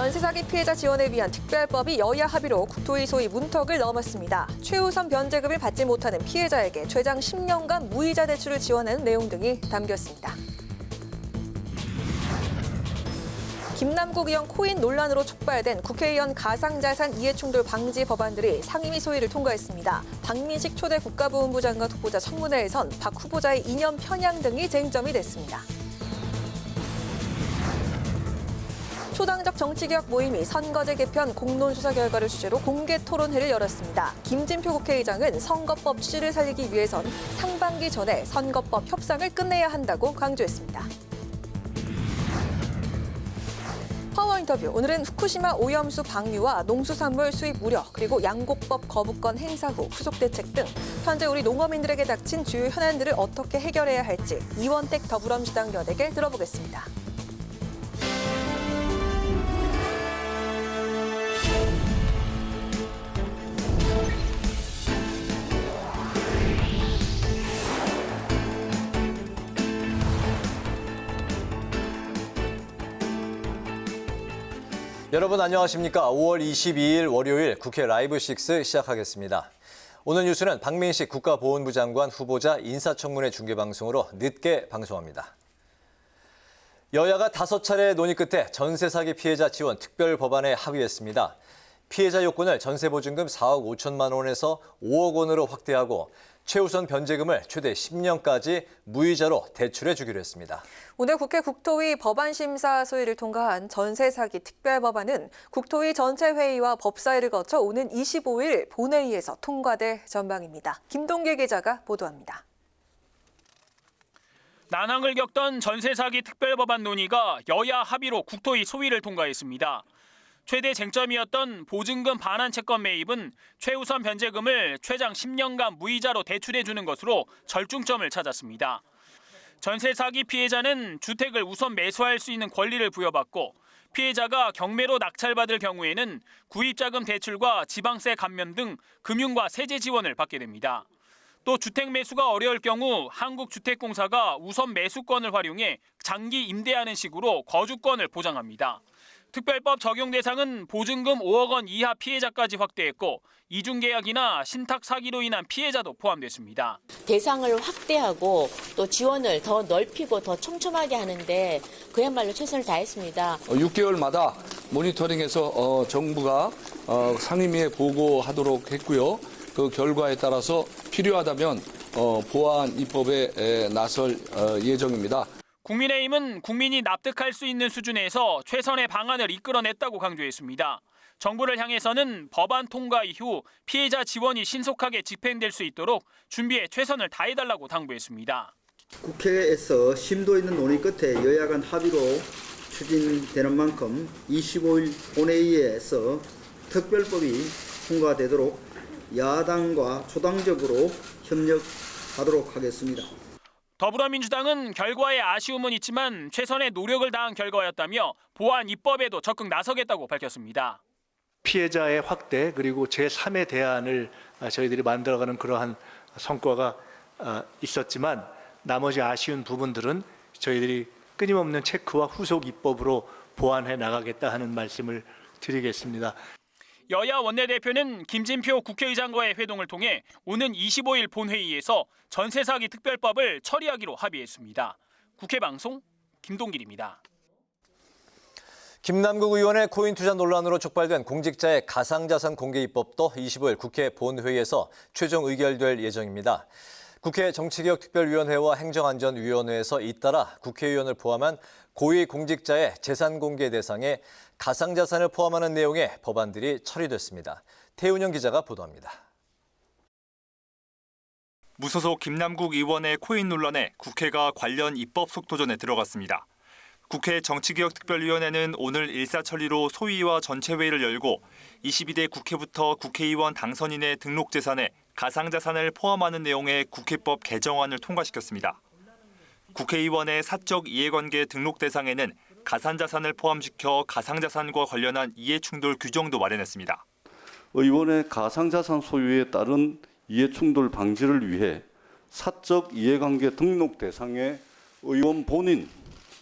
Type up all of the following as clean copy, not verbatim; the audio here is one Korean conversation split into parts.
전세 사기 피해자 지원을 위한 특별법이 여야 합의로 국토위 소위 문턱을 넘었습니다. 최우선 변제금을 받지 못하는 피해자에게 최장 10년간 무이자 대출을 지원하는 내용 등이 담겼습니다. 김남국 의원 코인 논란으로 촉발된 국회의원 가상자산 이해충돌 방지 법안들이 상임위 소위를 통과했습니다. 박민식 초대 국가보훈부 장관 후보자 청문회에선 박 후보자의 이념 편향 등이 쟁점이 됐습니다. 초당적 정치개혁 모임이 선거제 개편 공론조사 결과를 주제로 공개 토론회를 열었습니다. 김진표 국회의장은 선거법 씨를 살리기 위해선 상반기 전에 선거법 협상을 끝내야 한다고 강조했습니다. 파워 인터뷰. 오늘은 후쿠시마 오염수 방류와 농수산물 수입 우려, 그리고 양곡법 거부권 행사 후 후속 대책 등 현재 우리 농어민들에게 닥친 주요 현안들을 어떻게 해결해야 할지 이원택 더불어민주당 의원에게 들어보겠습니다. 여러분 안녕하십니까? 5월 22일 월요일 국회 라이브 6 시작하겠습니다. 오늘 뉴스는 박민식 국가보훈부 장관 후보자 인사청문회 중계방송으로 늦게 방송합니다. 여야가 5차례 논의 끝에 전세 사기 피해자 지원 특별법안에 합의했습니다. 피해자 요건을 전세보증금 4억 5천만 원에서 5억 원으로 확대하고 최우선 변제금을 최대 10년까지 무이자로 대출해 주기로 했습니다. 오늘 국회 국토위 법안심사 소위를 통과한 전세 사기 특별법안은 국토위 전체 회의와 법사위를 거쳐 오는 25일 본회의에서 통과될 전망입니다. 김동길 기자가 보도합니다. 난항을 겪던 전세 사기 특별법안 논의가 여야 합의로 국토위 소위를 통과했습니다. 최대 쟁점이었던 보증금 반환 채권 매입은 최우선 변제금을 최장 10년간 무이자로 대출해주는 것으로 절충점을 찾았습니다. 전세 사기 피해자는 주택을 우선 매수할 수 있는 권리를 부여받고 피해자가 경매로 낙찰받을 경우에는 구입자금 대출과 지방세 감면 등 금융과 세제 지원을 받게 됩니다. 또 주택 매수가 어려울 경우 한국주택공사가 우선 매수권을 활용해 장기 임대하는 식으로 거주권을 보장합니다. 특별법 적용 대상은 보증금 5억 원 이하 피해자까지 확대했고 이중계약이나 신탁 사기로 인한 피해자도 포함됐습니다. 대상을 확대하고 또 지원을 더 넓히고 더 촘촘하게 하는데 그야말로 최선을 다했습니다. 6개월마다 모니터링해서 정부가 상임위에 보고하도록 했고요. 그 결과에 따라서 필요하다면 보완 입법에 나설 예정입니다. 국민의힘은 국민이 납득할 수 있는 수준에서 최선의 방안을 이끌어냈다고 강조했습니다. 정부를 향해서는 법안 통과 이후 피해자 지원이 신속하게 집행될 수 있도록 준비에 최선을 다해달라고 당부했습니다. 국회에서 심도 있는 논의 끝에 여야 간 합의로 추진되는 만큼 25일 본회의에서 특별법이 통과되도록 야당과 초당적으로 협력하도록 하겠습니다. 더불어민주당은 결과에 아쉬움은 있지만 최선의 노력을 다한 결과였다며 보완 입법에도 적극 나서겠다고 밝혔습니다. 피해자의 확대 그리고 제3의 대안을 저희들이 만들어가는 그러한 성과가 있었지만 나머지 아쉬운 부분들은 저희들이 끊임없는 체크와 후속 입법으로 보완해 나가겠다 하는 말씀을 드리겠습니다. 여야 원내대표는 김진표 국회의장과의 회동을 통해 오는 25일 본회의에서 전세 사기 특별법을 처리하기로 합의했습니다. 국회 방송 김동길입니다. 김남국 의원의 코인 투자 논란으로 촉발된 공직자의 가상자산 공개 입법도 25일 국회 본회의에서 최종 의결될 예정입니다. 국회 정치개혁특별위원회와 행정안전위원회에서 잇따라 국회의원을 포함한 고위공직자의 재산 공개 대상에 가상자산을 포함하는 내용의 법안들이 처리됐습니다. 태훈영 기자가 보도합니다. 무소속 김남국 의원의 코인 논란에 국회가 관련 입법 속도전에 들어갔습니다. 국회 정치개혁특별위원회는 오늘 일사천리로 소위와 전체회의를 열고 22대 국회부터 국회의원 당선인의 등록재산에 가상자산을 포함하는 내용의 국회법 개정안을 통과시켰습니다. 국회의원의 사적 이해관계 등록 대상에는 가산자산을 포함시켜 가상자산과 관련한 이해충돌 규정도 마련했습니다. 의원의 가상자산 소유에 따른 이해충돌 방지를 위해 사적 이해관계 등록 대상에 의원 본인,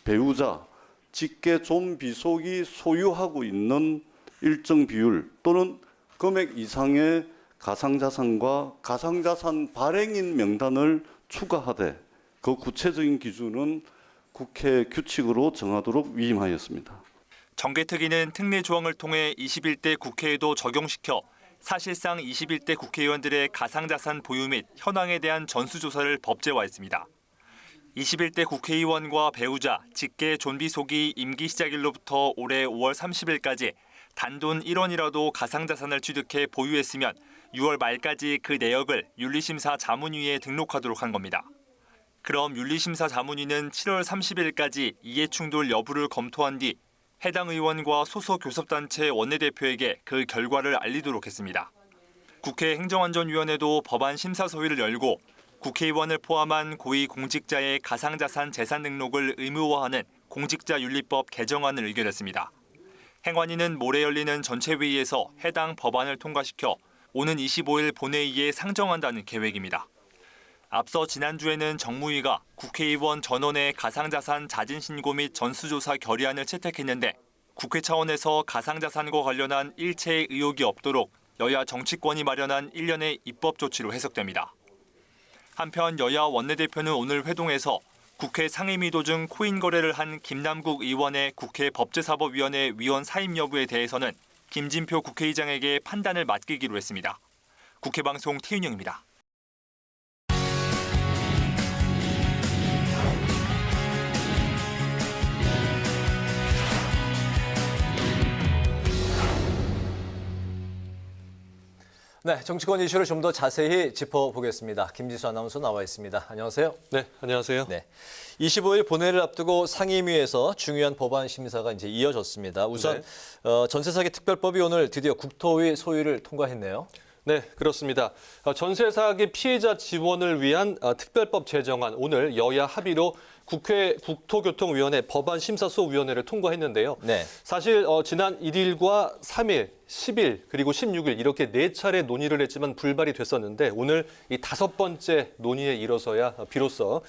배우자, 직계 존비속이 소유하고 있는 일정 비율 또는 금액 이상의 가상자산과 가상자산 발행인 명단을 추가하되 그 구체적인 기준은 국회 규칙으로 정하도록 위임하였습니다. 정개특위는 특례 조항을 통해 21대 국회에도 적용시켜 사실상 21대 국회의원들의 가상자산 보유 및 현황에 대한 전수조사를 법제화했습니다. 21대 국회의원과 배우자, 직계 존비속이 임기 시작일로부터 올해 5월 30일까지 단돈 1원이라도 가상자산을 취득해 보유했으면 6월 말까지 그 내역을 윤리심사 자문위에 등록하도록 한 겁니다. 그럼 윤리심사 자문위는 7월 30일까지 이해충돌 여부를 검토한 뒤 해당 의원과 소속 교섭단체 원내대표에게 그 결과를 알리도록 했습니다. 국회 행정안전위원회도 법안 심사 소위를 열고 국회의원을 포함한 고위 공직자의 가상자산 재산 등록을 의무화하는 공직자윤리법 개정안을 의결했습니다. 행안위는 모레 열리는 전체회의에서 해당 법안을 통과시켜 오는 25일 본회의에 상정한다는 계획입니다. 앞서 지난주에는 정무위가 국회의원 전원의 가상자산 자진신고 및 전수조사 결의안을 채택했는데 국회 차원에서 가상자산과 관련한 일체의 의혹이 없도록 여야 정치권이 마련한 일련의 입법 조치로 해석됩니다. 한편 여야 원내대표는 오늘 회동에서 국회 상임위도 중 코인 거래를 한 김남국 의원의 국회 법제사법위원회 위원 사임 여부에 대해서는 김진표 국회의장에게 판단을 맡기기로 했습니다. 국회방송 태윤영입니다. 네, 정치권 이슈를 좀 더 자세히 짚어보겠습니다. 김지수 아나운서 나와 있습니다. 안녕하세요. 네, 안녕하세요. 네, 25일 본회의를 앞두고 상임위에서 중요한 법안 심사가 이제 이어졌습니다. 우선 전세 사기 특별법이 오늘 드디어 국토위 소위를 통과했네요. 네, 그렇습니다. 전세 사기 피해자 지원을 위한 특별법 제정안 오늘 여야 합의로 국회 국토교통위원회 법안심사소위원회를 통과했는데요. 네. 사실 지난 1일과 3일, 10일 그리고 16일 이렇게 4차례 논의를 했지만 불발이 됐었는데 오늘 이 5번째 논의에 이뤄서야 비로소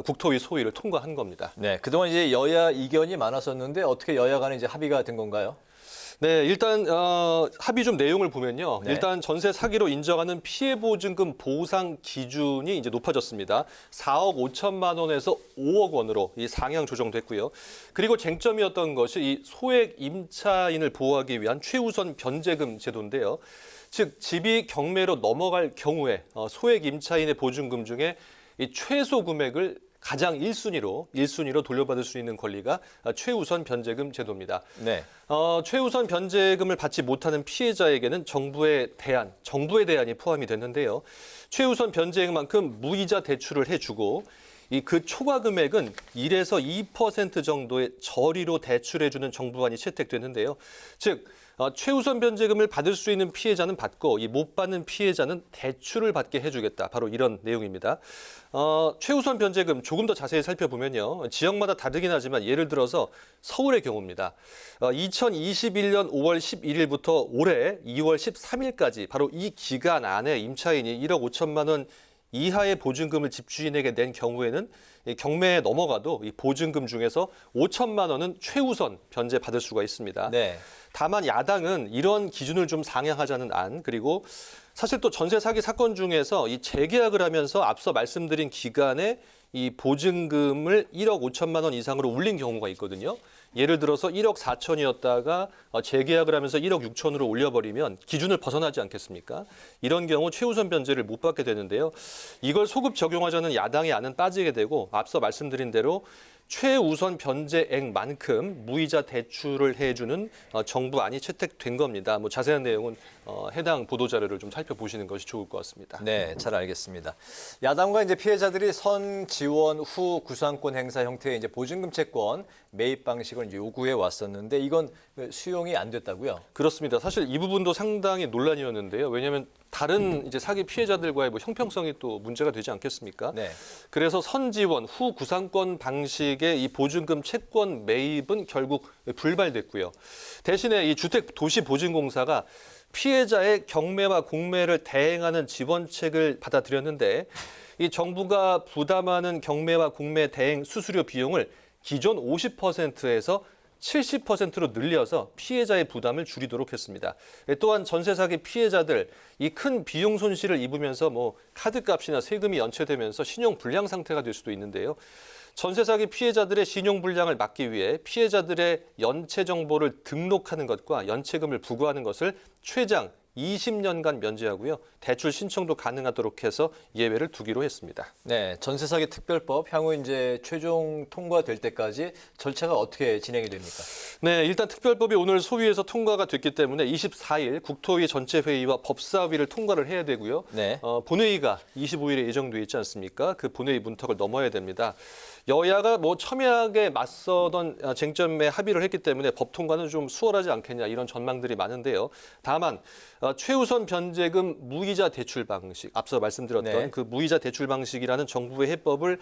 국토위 소위를 통과한 겁니다. 네, 그동안 이제 여야 이견이 많았었는데 어떻게 여야 간에 이제 합의가 된 건가요? 네, 일단 합의 좀 내용을 보면요. 네. 일단 전세 사기로 인정하는 피해 보증금 보상 기준이 이제 높아졌습니다. 4억 5천만 원에서 5억 원으로 이 상향 조정됐고요. 그리고 쟁점이었던 것이 이 소액 임차인을 보호하기 위한 최우선 변제금 제도인데요. 즉 집이 경매로 넘어갈 경우에 소액 임차인의 보증금 중에 이 최소 금액을 가장 1순위로 돌려받을 수 있는 권리가 최우선 변제금 제도입니다. 네. 최우선 변제금을 받지 못하는 피해자에게는 정부의 대안이 포함이 됐는데요. 최우선 변제액만큼 무이자 대출을 해주고 그 초과 금액은 1에서 2% 정도의 저리로 대출해주는 정부안이 채택됐는데요. 즉 최우선 변제금을 받을 수 있는 피해자는 받고 못 받는 피해자는 대출을 받게 해주겠다. 바로 이런 내용입니다. 최우선 변제금 조금 더 자세히 살펴보면요. 지역마다 다르긴 하지만 예를 들어서 서울의 경우입니다. 2021년 5월 11일부터 올해 2월 13일까지 바로 이 기간 안에 임차인이 1억 5천만 원 이하의 보증금을 집주인에게 낸 경우에는 경매에 넘어가도 이 보증금 중에서 5천만 원은 최우선 변제받을 수가 있습니다. 네. 다만 야당은 이런 기준을 좀 상향하자는 안, 그리고 사실 또 전세 사기 사건 중에서 이 재계약을 하면서 앞서 말씀드린 기간에 이 보증금을 1억 5천만 원 이상으로 올린 경우가 있거든요. 예를 들어서 1억 4천이었다가 재계약을 하면서 1억 6천으로 올려버리면 기준을 벗어나지 않겠습니까? 이런 경우 최우선 변제를 못 받게 되는데요. 이걸 소급 적용하자는 야당의 안은 빠지게 되고 앞서 말씀드린 대로 최우선 변제액만큼 무이자 대출을 해주는 정부안이 채택된 겁니다. 자세한 내용은 해당 보도자료를 좀 살펴보시는 것이 좋을 것 같습니다. 네, 잘 알겠습니다. 야당과 이제 피해자들이 선 지원 후 구상권 행사 형태의 이제 보증금 채권 매입 방식을 이제 요구해 왔었는데 이건 수용이 안 됐다고요? 그렇습니다. 사실 이 부분도 상당히 논란이었는데요. 왜냐하면 다른 이제 사기 피해자들과의 형평성이 또 문제가 되지 않겠습니까? 네. 그래서 선 지원 후 구상권 방식의 이 보증금 채권 매입은 결국 불발됐고요. 대신에 이 주택도시보증공사가 피해자의 경매와 공매를 대행하는 지원책을 받아들였는데 이 정부가 부담하는 경매와 공매 대행 수수료 비용을 기존 50%에서 70%로 늘려서 피해자의 부담을 줄이도록 했습니다. 또한 전세 사기 피해자들 이 큰 비용 손실을 입으면서 카드값이나 세금이 연체되면서 신용 불량 상태가 될 수도 있는데요. 전세 사기 피해자들의 신용 불량을 막기 위해 피해자들의 연체 정보를 등록하는 것과 연체금을 부과하는 것을 최장 20년간 면제하고요. 대출 신청도 가능하도록 해서 예외를 두기로 했습니다. 네, 전세 사기 특별법 향후 이제 최종 통과될 때까지 절차가 어떻게 진행이 됩니까? 네, 일단 특별법이 오늘 소위에서 통과가 됐기 때문에 24일 국토위 전체 회의와 법사위를 통과를 해야 되고요. 네. 본회의가 25일에 예정돼 있지 않습니까? 그 본회의 문턱을 넘어야 됩니다. 여야가 첨예하게 맞서던 쟁점에 합의를 했기 때문에 법 통과는 좀 수월하지 않겠냐 이런 전망들이 많은데요. 다만 최우선 변제금 무이자 대출 방식, 앞서 말씀드렸던 네. 그 무이자 대출 방식이라는 정부의 해법을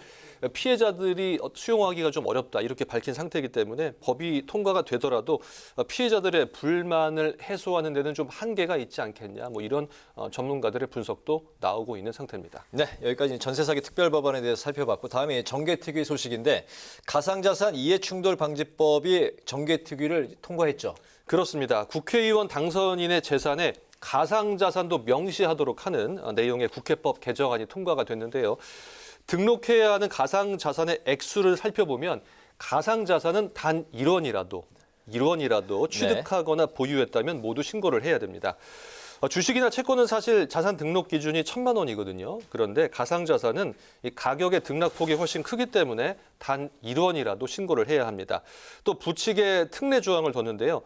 피해자들이 수용하기가 좀 어렵다 이렇게 밝힌 상태이기 때문에 법이 통과가 되더라도 피해자들의 불만을 해소하는 데는 좀 한계가 있지 않겠냐 이런 전문가들의 분석도 나오고 있는 상태입니다. 네, 여기까지 전세 사기 특별법안에 대해서 살펴봤고 다음에 정개특위 소식인데 가상자산 이해충돌 방지법이 정개특위를 통과했죠. 그렇습니다. 국회의원 당선인의 재산에 가상자산도 명시하도록 하는 내용의 국회법 개정안이 통과가 됐는데요. 등록해야 하는 가상자산의 액수를 살펴보면 가상자산은 단 1원이라도 취득하거나 보유했다면 모두 신고를 해야 됩니다. 주식이나 채권은 사실 자산 등록 기준이 1,000만 원이거든요. 그런데 가상자산은 이 가격의 등락폭이 훨씬 크기 때문에 단 1원이라도 신고를 해야 합니다. 또 부칙에 특례 조항을 뒀는데요.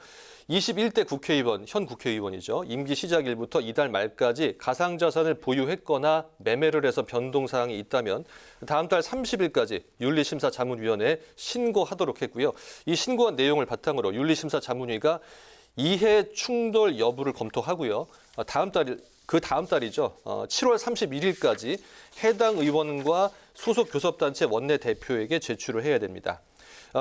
21대 국회의원, 현 국회의원이죠. 임기 시작일부터 이달 말까지 가상자산을 보유했거나 매매를 해서 변동사항이 있다면 다음 달 30일까지 윤리심사자문위원회에 신고하도록 했고요. 이 신고한 내용을 바탕으로 윤리심사자문위가 이해 충돌 여부를 검토하고요. 그 다음 달이죠. 7월 31일까지 해당 의원과 소속 교섭단체 원내대표에게 제출을 해야 됩니다.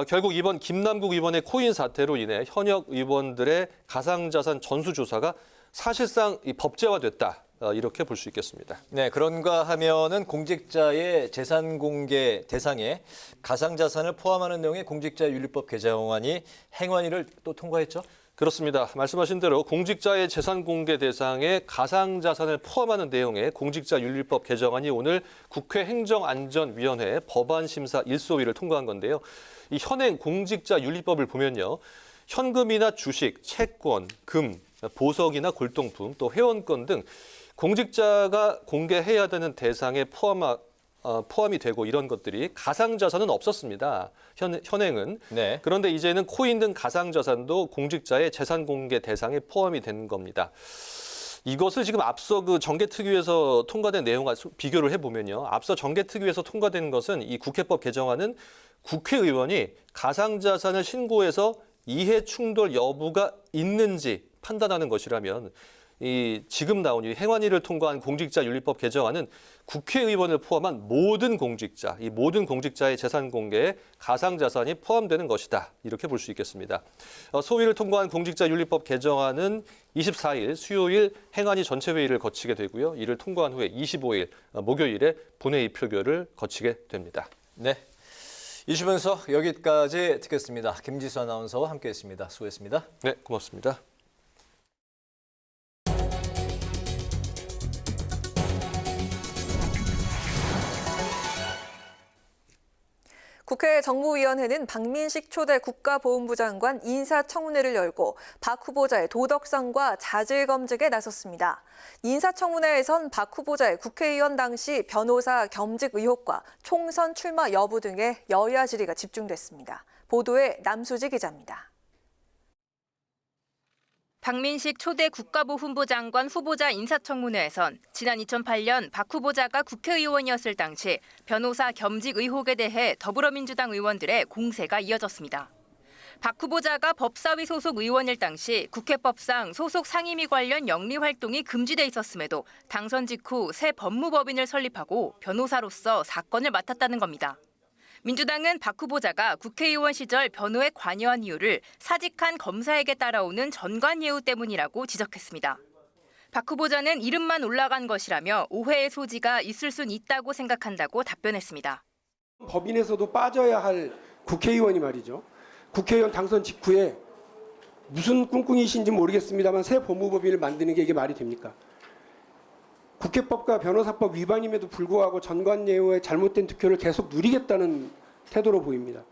결국 이번 김남국 의원의 코인 사태로 인해 현역 의원들의 가상자산 전수조사가 사실상 법제화됐다. 이렇게 볼 수 있겠습니다. 네, 그런가 하면은 공직자의 재산 공개 대상에 가상자산을 포함하는 내용의 공직자윤리법 개정안이 행안위를 또 통과했죠? 그렇습니다. 말씀하신 대로 공직자의 재산 공개 대상에 가상자산을 포함하는 내용의 공직자윤리법 개정안이 오늘 국회 행정안전위원회 법안심사 1소위를 통과한 건데요. 이 현행 공직자윤리법을 보면요. 현금이나 주식, 채권, 금, 보석이나 골동품, 또 회원권 등 공직자가 공개해야 되는 대상에 포함이 되고 이런 것들이 가상자산은 없었습니다. 현행은. 네. 그런데 이제는 코인 등 가상자산도 공직자의 재산 공개 대상에 포함이 된 겁니다. 이것을 지금 앞서 그 정개특위에서 통과된 내용과 비교를 해보면요. 앞서 정개특위에서 통과된 것은 이 국회법 개정안은 국회의원이 가상자산을 신고해서 이해 충돌 여부가 있는지 판단하는 것이라면 이 지금 나온 이 행안위를 통과한 공직자윤리법 개정안은 국회의원을 포함한 모든 공직자, 이 모든 공직자의 재산 공개에 가상자산이 포함되는 것이다. 이렇게 볼 수 있겠습니다. 소위를 통과한 공직자윤리법 개정안은 24일 수요일 행안위 전체 회의를 거치게 되고요. 이를 통과한 후에 25일 목요일에 본회의 표결을 거치게 됩니다. 네. 이슈 분석 여기까지 듣겠습니다. 김지수 아나운서와 함께했습니다. 수고했습니다. 네, 고맙습니다. 국회 정무위원회는 박민식 초대 국가보훈부 장관 인사청문회를 열고 박 후보자의 도덕성과 자질 검증에 나섰습니다. 인사청문회에선 박 후보자의 국회의원 당시 변호사 겸직 의혹과 총선 출마 여부 등의 여야 질의가 집중됐습니다. 보도에 남수지 기자입니다. 박민식 초대 국가보훈부 장관 후보자 인사청문회에선 지난 2008년 박 후보자가 국회의원이었을 당시 변호사 겸직 의혹에 대해 더불어민주당 의원들의 공세가 이어졌습니다. 박 후보자가 법사위 소속 의원일 당시 국회법상 소속 상임위 관련 영리 활동이 금지돼 있었음에도 당선 직후 새 법무법인을 설립하고 변호사로서 사건을 맡았다는 겁니다. 민주당은 박 후보자가 국회의원 시절 변호에 관여한 이유를 사직한 검사에게 따라오는 전관 예우 때문이라고 지적했습니다. 박 후보자는 이름만 올라간 것이라며 오해의 소지가 있을 순 있다고 생각한다고 답변했습니다. 법인에서도 빠져야 할 국회의원이 말이죠. 국회의원 당선 직후에 무슨 꿍꿍이신지 모르겠습니다만 새 법무법인을 만드는 게 이게 말이 됩니까? 국회법과 변호사법 위반임에도 불구하고 전관예우의 잘못된 득표를 계속 누리겠다는 태도로 보입니다.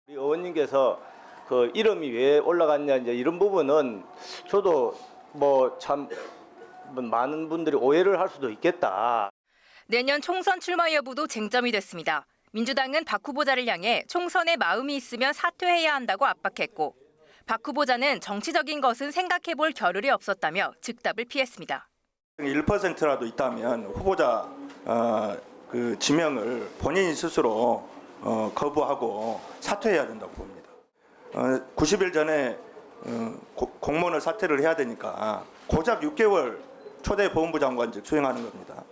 우리 의원님께서 그 이름이 왜 올라갔냐 이제 이런 부분은 저도 뭐 참 많은 분들이 오해를 할 수도 있겠다. 내년 총선 출마 여부도 쟁점이 됐습니다. 민주당은 박 후보자를 향해 총선에 마음이 있으면 사퇴해야 한다고 압박했고 박 후보자는 정치적인 것은 생각해볼 겨를이 없었다며 즉답을 피했습니다. 1%라도 있다면 후보자 그 지명을 본인이 스스로 거부하고 사퇴해야 된다고 봅니다. 90일 전에 공무원을 사퇴를 해야 되니까 고작 6개월 초대 보훈부 장관직 수행하는 겁니다.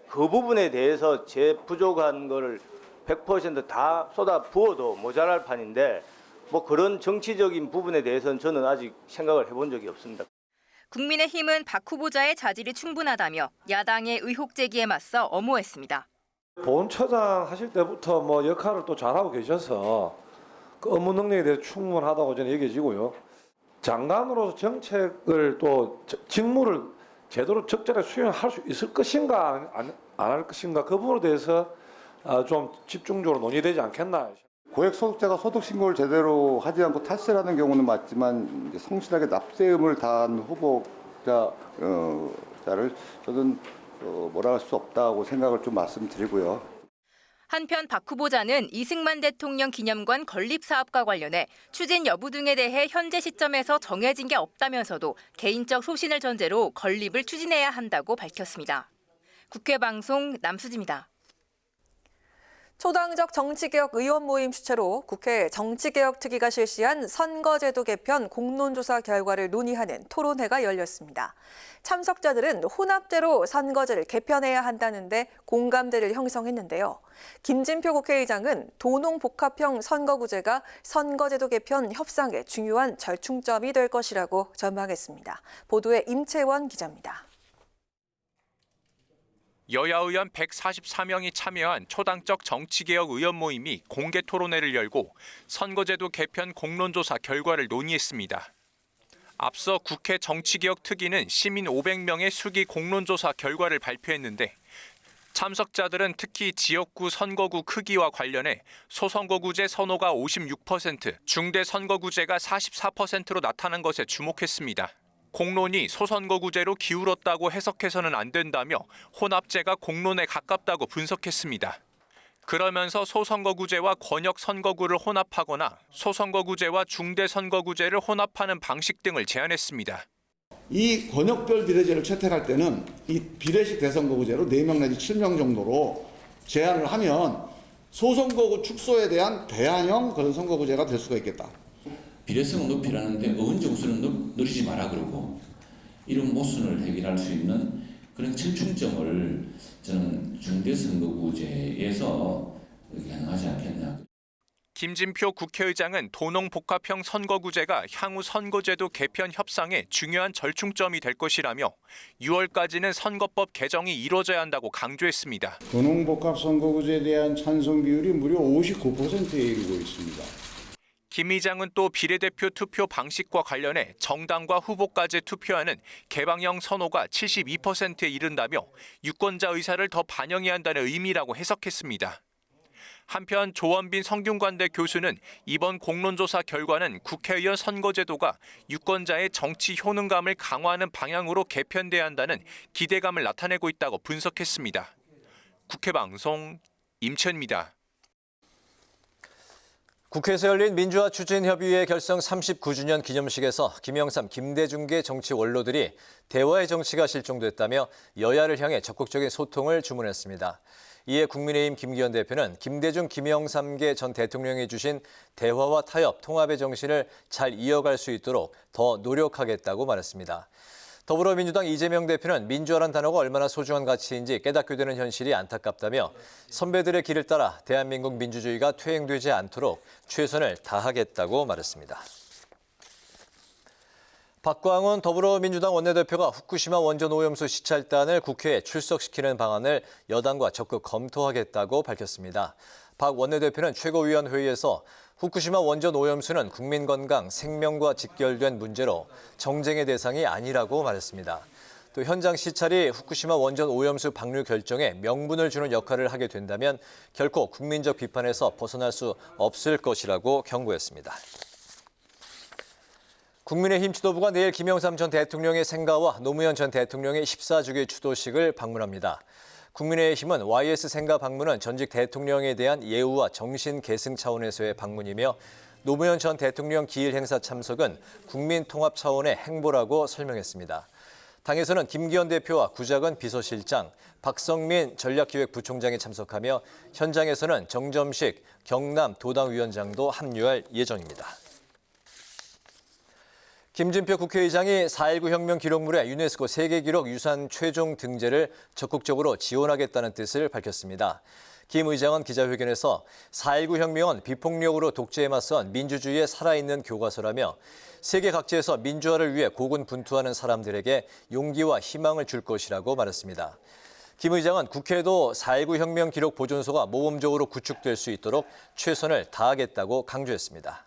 그 부분에 대해서 제 부족한 거를 100% 다 쏟아 부어도 모자랄 판인데 뭐 그런 정치적인 부분에 대해서는 저는 아직 생각을 해본 적이 없습니다. 국민의힘은 박 후보자의 자질이 충분하다며 야당의 의혹 제기에 맞서 엄호했습니다. 보훈처장 하실 때부터 뭐 역할을 또 잘하고 계셔서 그 업무 능력에 대해서 충분하다고 저는 여겨지고요. 장관으로서 정책을 또 직무를 제대로 적절하게 수행할 수 있을 것인가 안 할 것인가 그 부분에 대해서 좀 집중적으로 논의되지 않겠나. 고액 소득자가 소득 신고를 제대로 하지 않고 탈세라는 경우는 맞지만 성실하게 납세음을 다한 후보자를 저는 뭐라 할 수 없다고 생각을 좀 말씀드리고요. 한편 박 후보자는 이승만 대통령 기념관 건립 사업과 관련해 추진 여부 등에 대해 현재 시점에서 정해진 게 없다면서도 개인적 소신을 전제로 건립을 추진해야 한다고 밝혔습니다. 국회 방송 남수지입니다. 초당적 정치개혁 의원 모임 주최로 국회 정치개혁특위가 실시한 선거제도 개편 공론조사 결과를 논의하는 토론회가 열렸습니다. 참석자들은 혼합제로 선거제를 개편해야 한다는데 공감대를 형성했는데요. 김진표 국회의장은 도농복합형 선거구제가 선거제도 개편 협상의 중요한 절충점이 될 것이라고 전망했습니다. 보도에 임채원 기자입니다. 여야 의원 144명이 참여한 초당적 정치개혁 의원 모임이 공개 토론회를 열고 선거제도 개편 공론조사 결과를 논의했습니다. 앞서 국회 정치개혁특위는 시민 500명의 수기 공론조사 결과를 발표했는데 참석자들은 특히 지역구 선거구 크기와 관련해 소선거구제 선호가 56%, 중대선거구제가 44%로 나타난 것에 주목했습니다. 공론이 소선거구제로 기울었다고 해석해서는 안 된다며 혼합제가 공론에 가깝다고 분석했습니다. 그러면서 소선거구제와 권역선거구를 혼합하거나 소선거구제와 중대선거구제를 혼합하는 방식 등을 제안했습니다. 이 권역별 비례제를 채택할 때는 이 비례식 대선거구제로 4명 내지 7명 정도로 제한을 하면 소선거구 축소에 대한 대안형 그런 선거구제가 될 수가 있겠다. 비례성을 높이라는데 의원적 우선은 늘리지 마라 그러고 이런 모순을 해결할 수 있는 그런 절충점을 저는 중대선거구제에서 가능하지 않겠나. 김진표 국회의장은 도농복합형 선거구제가 향후 선거제도 개편 협상의 중요한 절충점이 될 것이라며 6월까지는 선거법 개정이 이루어져야 한다고 강조했습니다. 도농복합 선거구제에 대한 찬성 비율이 무려 59%에 이르고 있습니다. 김 의장은 또 비례대표 투표 방식과 관련해 정당과 후보까지 투표하는 개방형 선호가 72%에 이른다며 유권자 의사를 더 반영해야 한다는 의미라고 해석했습니다. 한편 조원빈 성균관대 교수는 이번 공론조사 결과는 국회의원 선거제도가 유권자의 정치 효능감을 강화하는 방향으로 개편돼야 한다는 기대감을 나타내고 있다고 분석했습니다. 국회방송 임천입니다. 국회에서 열린 민주화 추진협의회 결성 39주년 기념식에서 김영삼, 김대중계 정치 원로들이 대화의 정치가 실종됐다며 여야를 향해 적극적인 소통을 주문했습니다. 이에 국민의힘 김기현 대표는 김대중, 김영삼계 전 대통령이 주신 대화와 타협, 통합의 정신을 잘 이어갈 수 있도록 더 노력하겠다고 말했습니다. 더불어민주당 이재명 대표는 민주화란 단어가 얼마나 소중한 가치인지 깨닫게 되는 현실이 안타깝다며 선배들의 길을 따라 대한민국 민주주의가 퇴행되지 않도록 최선을 다하겠다고 말했습니다. 박광훈 더불어민주당 원내대표가 후쿠시마 원전 오염수 시찰단을 국회에 출석시키는 방안을 여당과 적극 검토하겠다고 밝혔습니다. 박 원내대표는 최고위원 회의에서 후쿠시마 원전 오염수는 국민 건강, 생명과 직결된 문제로 정쟁의 대상이 아니라고 말했습니다. 또 현장 시찰이 후쿠시마 원전 오염수 방류 결정에 명분을 주는 역할을 하게 된다면 결코 국민적 비판에서 벗어날 수 없을 것이라고 경고했습니다. 국민의힘 지도부가 내일 김영삼 전 대통령의 생가와 노무현 전 대통령의 14주기 추도식을 방문합니다. 국민의힘은 YS 생가 방문은 전직 대통령에 대한 예우와 정신 계승 차원에서의 방문이며 노무현 전 대통령 기일 행사 참석은 국민 통합 차원의 행보라고 설명했습니다. 당에서는 김기현 대표와 구자근 비서실장, 박성민 전략기획부총장이 참석하며 현장에서는 정점식 경남 도당위원장도 합류할 예정입니다. 김진표 국회의장이 4.19 혁명 기록물의 유네스코 세계기록 유산 최종 등재를 적극적으로 지원하겠다는 뜻을 밝혔습니다. 김 의장은 기자회견에서 4.19 혁명은 비폭력으로 독재에 맞선 민주주의의 살아있는 교과서라며 세계 각지에서 민주화를 위해 고군분투하는 사람들에게 용기와 희망을 줄 것이라고 말했습니다. 김 의장은 국회도 4.19 혁명 기록 보존소가 모범적으로 구축될 수 있도록 최선을 다하겠다고 강조했습니다.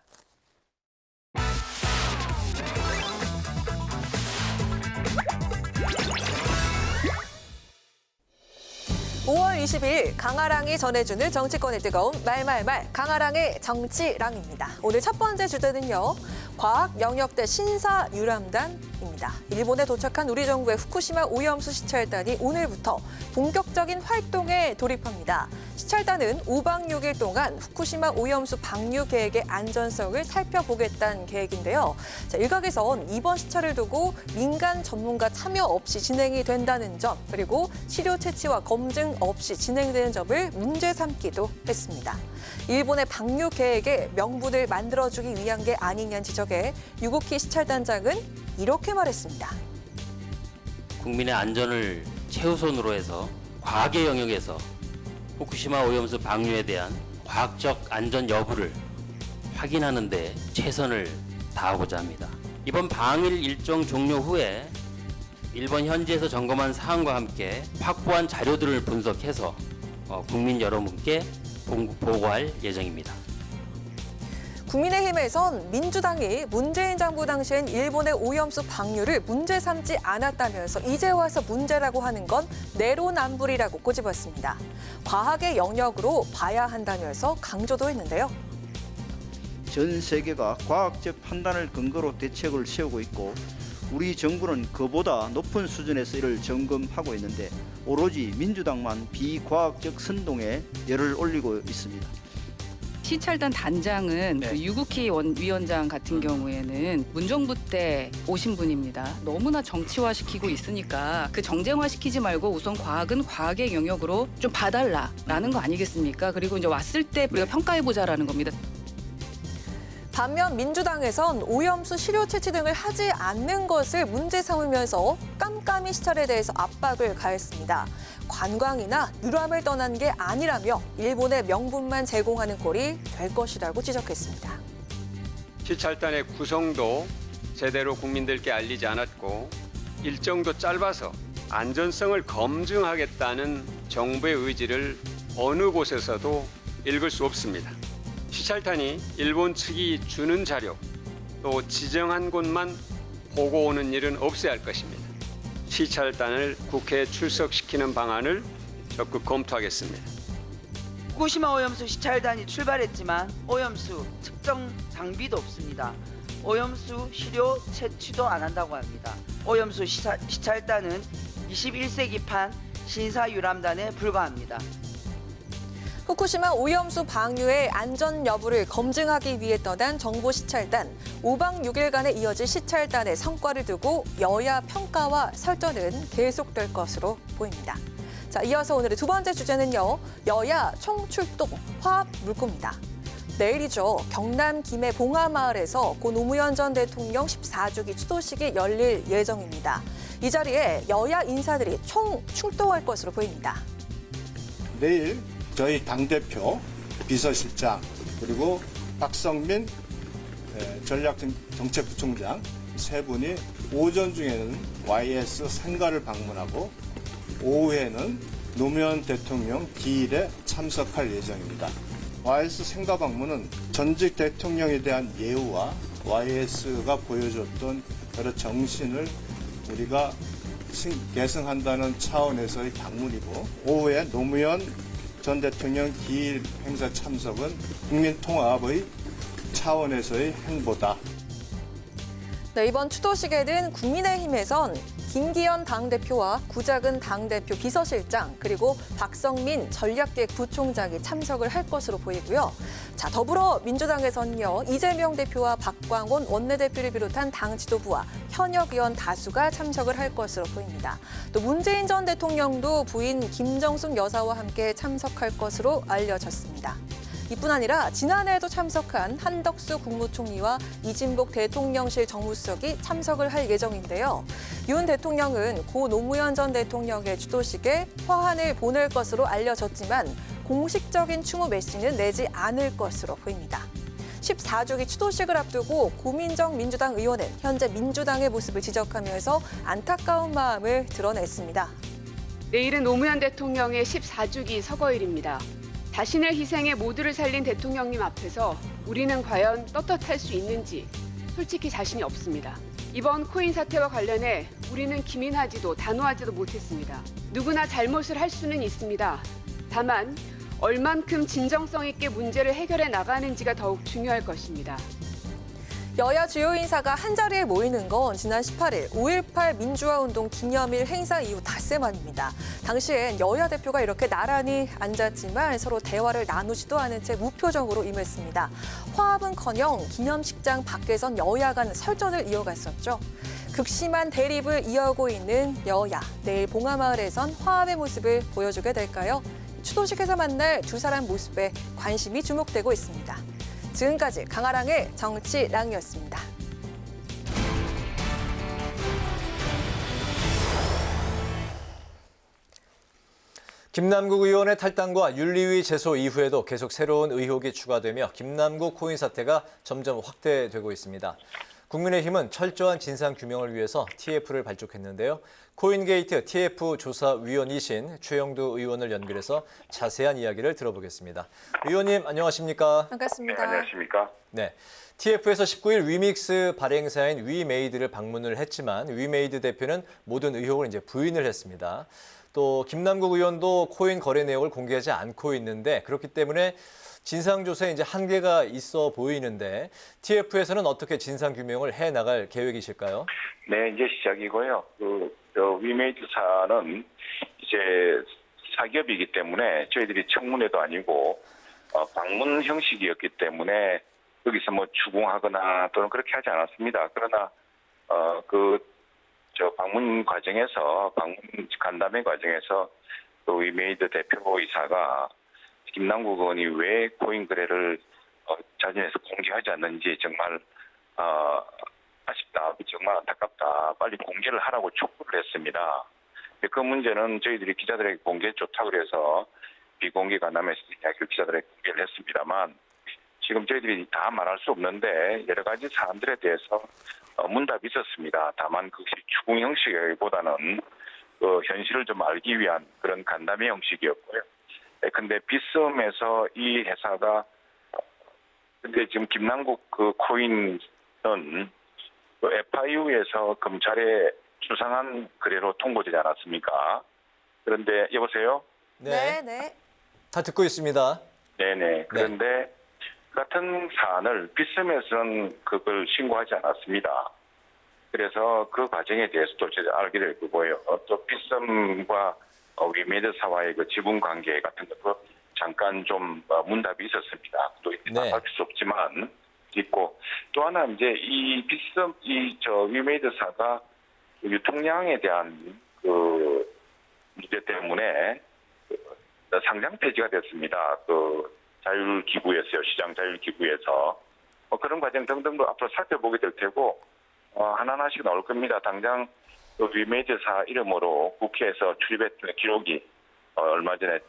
5월 22일 강아랑이 전해주는 정치권의 뜨거운 말말말 강아랑의 정치랑입니다. 오늘 첫 번째 주제는요. 과학 영역대 신사유람단입니다. 일본에 도착한 우리 정부의 후쿠시마 오염수 시찰단이 오늘부터 본격적인 활동에 돌입합니다. 시찰단은 5박 6일 동안 후쿠시마 오염수 방류 계획의 안전성을 살펴보겠다는 계획인데요. 일각에선 이번 시찰을 두고 민간 전문가 참여 없이 진행이 된다는 점, 그리고 시료 채취와 검증 없이 진행되는 점을 문제 삼기도 했습니다. 일본의 방류 계획에 명분을 만들어주기 위한 게 아니냐는 지적에 유고키 시찰단장은 이렇게 말했습니다. 국민의 안전을 최우선으로 해서 과학의 영역에서 후쿠시마 오염수 방류에 대한 과학적 안전 여부를 확인하는 데 최선을 다하고자 합니다. 이번 방일 일정 종료 후에 일본 현지에서 점검한 사항과 함께 확보한 자료들을 분석해서 국민 여러분께 보고할 예정입니다. 국민의힘에선 민주당이 문재인 정부 당시엔 일본의 오염수 방류를 문제 삼지 않았다면서 이제 와서 문제라고 하는 건 내로남불이라고 꼬집었습니다. 과학의 영역으로 봐야 한다면서 강조도 했는데요. 전 세계가 과학적 판단을 근거로 대책을 세우고 있고 우리 정부는 그보다 높은 수준에서 이를 점검하고 있는데 오로지 민주당만 비과학적 선동에 열을 올리고 있습니다. 시찰단 단장은 그 유국희 위원장 같은 경우에는 문정부 때 오신 분입니다. 너무나 정치화시키고 있으니까 그 정쟁화시키지 말고 우선 과학은 과학의 영역으로 좀 봐달라라는 거 아니겠습니까? 그리고 이제 왔을 때 우리가 평가해보자라는 겁니다. 반면 민주당에선 오염수 시료 채취 등을 하지 않는 것을 문제 삼으면서 깜깜이 시찰에 대해서 압박을 가했습니다. 관광이나 유람을 떠난 게 아니라며 일본의 명분만 제공하는 꼴이 될 것이라고 지적했습니다. 시찰단의 구성도 제대로 국민들께 알리지 않았고 일정도 짧아서 안전성을 검증하겠다는 정부의 의지를 어느 곳에서도 읽을 수 없습니다. 시찰단이 일본 측이 주는 자료 또 지정한 곳만 보고 오는 일은 없어야 할 것입니다. 시찰단을 국회에 출석시키는 방안을 적극 검토하겠습니다. 후쿠시마 오염수 시찰단이 출발했지만 오염수 측정 장비도 없습니다. 오염수 시료 채취도 안 한다고 합니다. 오염수 시찰단은 21세기판 신사유람단에 불과합니다. 후쿠시마 오염수 방류의 안전 여부를 검증하기 위해 떠난 정부 시찰단, 5박 6일간에 이어질 시찰단의 성과를 두고 여야 평가와 설전은 계속될 것으로 보입니다. 자, 이어서 오늘의 두 번째 주제는요. 여야 총출동 화합 물꼬입니다. 내일이죠. 경남 김해 봉하마을에서 고 노무현 전 대통령 14주기 추도식이 열릴 예정입니다. 이 자리에 여야 인사들이 총출동할 것으로 보입니다. 내일 저희 당대표, 비서실장, 그리고 박성민 전략정책부총장 세 분이 오전 중에는 YS 생가를 방문하고 오후에는 노무현 대통령 기일에 참석할 예정입니다. YS 생가 방문은 전직 대통령에 대한 예우와 YS가 보여줬던 여러 정신을 우리가 계승한다는 차원에서의 방문이고, 오후에 노무현 전 대통령 기일 행사 참석은 국민 통합의 차원에서의 행보다. 네, 이번 추도식에는 국민의힘에선 김기현 당대표와 구자근 당대표 비서실장 그리고 박성민 전략기획부총장이 참석을 할 것으로 보이고요. 자, 더불어민주당에선요. 이재명 대표와 박광온 원내대표를 비롯한 당 지도부와 현역 의원 다수가 참석을 할 것으로 보입니다. 또 문재인 전 대통령도 부인 김정숙 여사와 함께 참석할 것으로 알려졌습니다. 이뿐 아니라 지난해에도 참석한 한덕수 국무총리와 이진복 대통령실 정무수석이 참석을 할 예정인데요. 윤 대통령은 고 노무현 전 대통령의 추도식에 화환을 보낼 것으로 알려졌지만 공식적인 추모 메시지는 내지 않을 것으로 보입니다. 14주기 추도식을 앞두고 고민정 민주당 의원은 현재 민주당의 모습을 지적하면서 안타까운 마음을 드러냈습니다. 내일은 노무현 대통령의 14주기 서거일입니다. 자신의 희생에 모두를 살린 대통령님 앞에서 우리는 과연 떳떳할 수 있는지 솔직히 자신이 없습니다. 이번 코인 사태와 관련해 우리는 기민하지도 단호하지도 못했습니다. 누구나 잘못을 할 수는 있습니다. 다만 얼만큼 진정성 있게 문제를 해결해 나가는지가 더욱 중요할 것입니다. 여야 주요 인사가 한자리에 모이는 건 지난 18일 5.18 민주화운동 기념일 행사 이후 닷새 만입니다. 당시엔 여야 대표가 이렇게 나란히 앉았지만 서로 대화를 나누지도 않은 채 무표정으로 임했습니다. 화합은커녕 기념식장 밖에선 여야 간 설전을 이어갔었죠. 극심한 대립을 이어오고 있는 여야. 내일 봉하마을에선 화합의 모습을 보여주게 될까요? 추도식에서 만날 두 사람 모습에 관심이 주목되고 있습니다. 지금까지 강아랑의 정치랑이었습니다. 김남국 의원의 탈당과 윤리위 제소 이후에도 계속 새로운 의혹이 추가되며 김남국 코인 사태가 점점 확대되고 있습니다. 국민의힘은 철저한 진상규명을 위해서 TF를 발족했는데요. 코인게이트 TF 조사위원이신 최영두 의원을 연결해서 자세한 이야기를 들어보겠습니다. 의원님 안녕하십니까? 반갑습니다. 네, 안녕하십니까? 네, TF에서 19일 위믹스 발행사인 위메이드를 방문을 했지만 위메이드 대표는 모든 의혹을 이제 부인을 했습니다. 또 김남국 의원도 코인 거래 내역을 공개하지 않고 있는데 그렇기 때문에 진상조사에 이제 한계가 있어 보이는데 TF에서는 어떻게 진상규명을 해 나갈 계획이실까요? 네, 이제 시작이고요. 위메이드사는 이제 사기업이기 때문에 저희들이 청문회도 아니고 방문 형식이었기 때문에 여기서 뭐 추궁하거나 또는 그렇게 하지 않았습니다. 그러나 방문 과정에서 방문 간담회 과정에서 위메이드 대표이사가 김남국 의원이 왜 코인 거래를 자진해서 공개하지 않는지 정말 아쉽다, 정말 안타깝다, 빨리 공개를 하라고 촉구를 했습니다. 그 문제는 저희들이 기자들에게 공개 좋다고 그래서 비공개 간담회에서 이야기를 기자들에게 공개를 했습니다만 지금 저희들이 다 말할 수 없는데 여러 가지 사안들에 대해서 문답이 있었습니다. 다만 그것이 추궁 형식보다는 현실을 좀 알기 위한 그런 간담회 형식이었고요. 근데 비썸에서 이 회사가 근데 지금 김남국 코인은 FIU에서 검찰에 수상한 거래로 통보되지 않았습니까? 그런데 여보세요? 네. 다 듣고 있습니다. 네네. 그런데 같은 사안을 비썸에서는 그걸 신고하지 않았습니다. 그래서 그 과정에 대해서도 제가 알게 될 거고요. 또 비썸과 위메이드사와의 그 지분 관계 같은 것도 잠깐 좀 문답이 있었습니다. 또 말할 수 없지만 있고 또 하나 이제 이 비썸 위메이드사가 유통량에 대한 그 문제 때문에 상장 폐지가 됐습니다. 자율기구에서요, 시장 자율기구에서 그런 과정 등등도 앞으로 살펴보게 될 테고 하나하나씩 나올 겁니다. 당장 위메이드사 이름으로 국회에서 출입했던 기록이 얼마 전에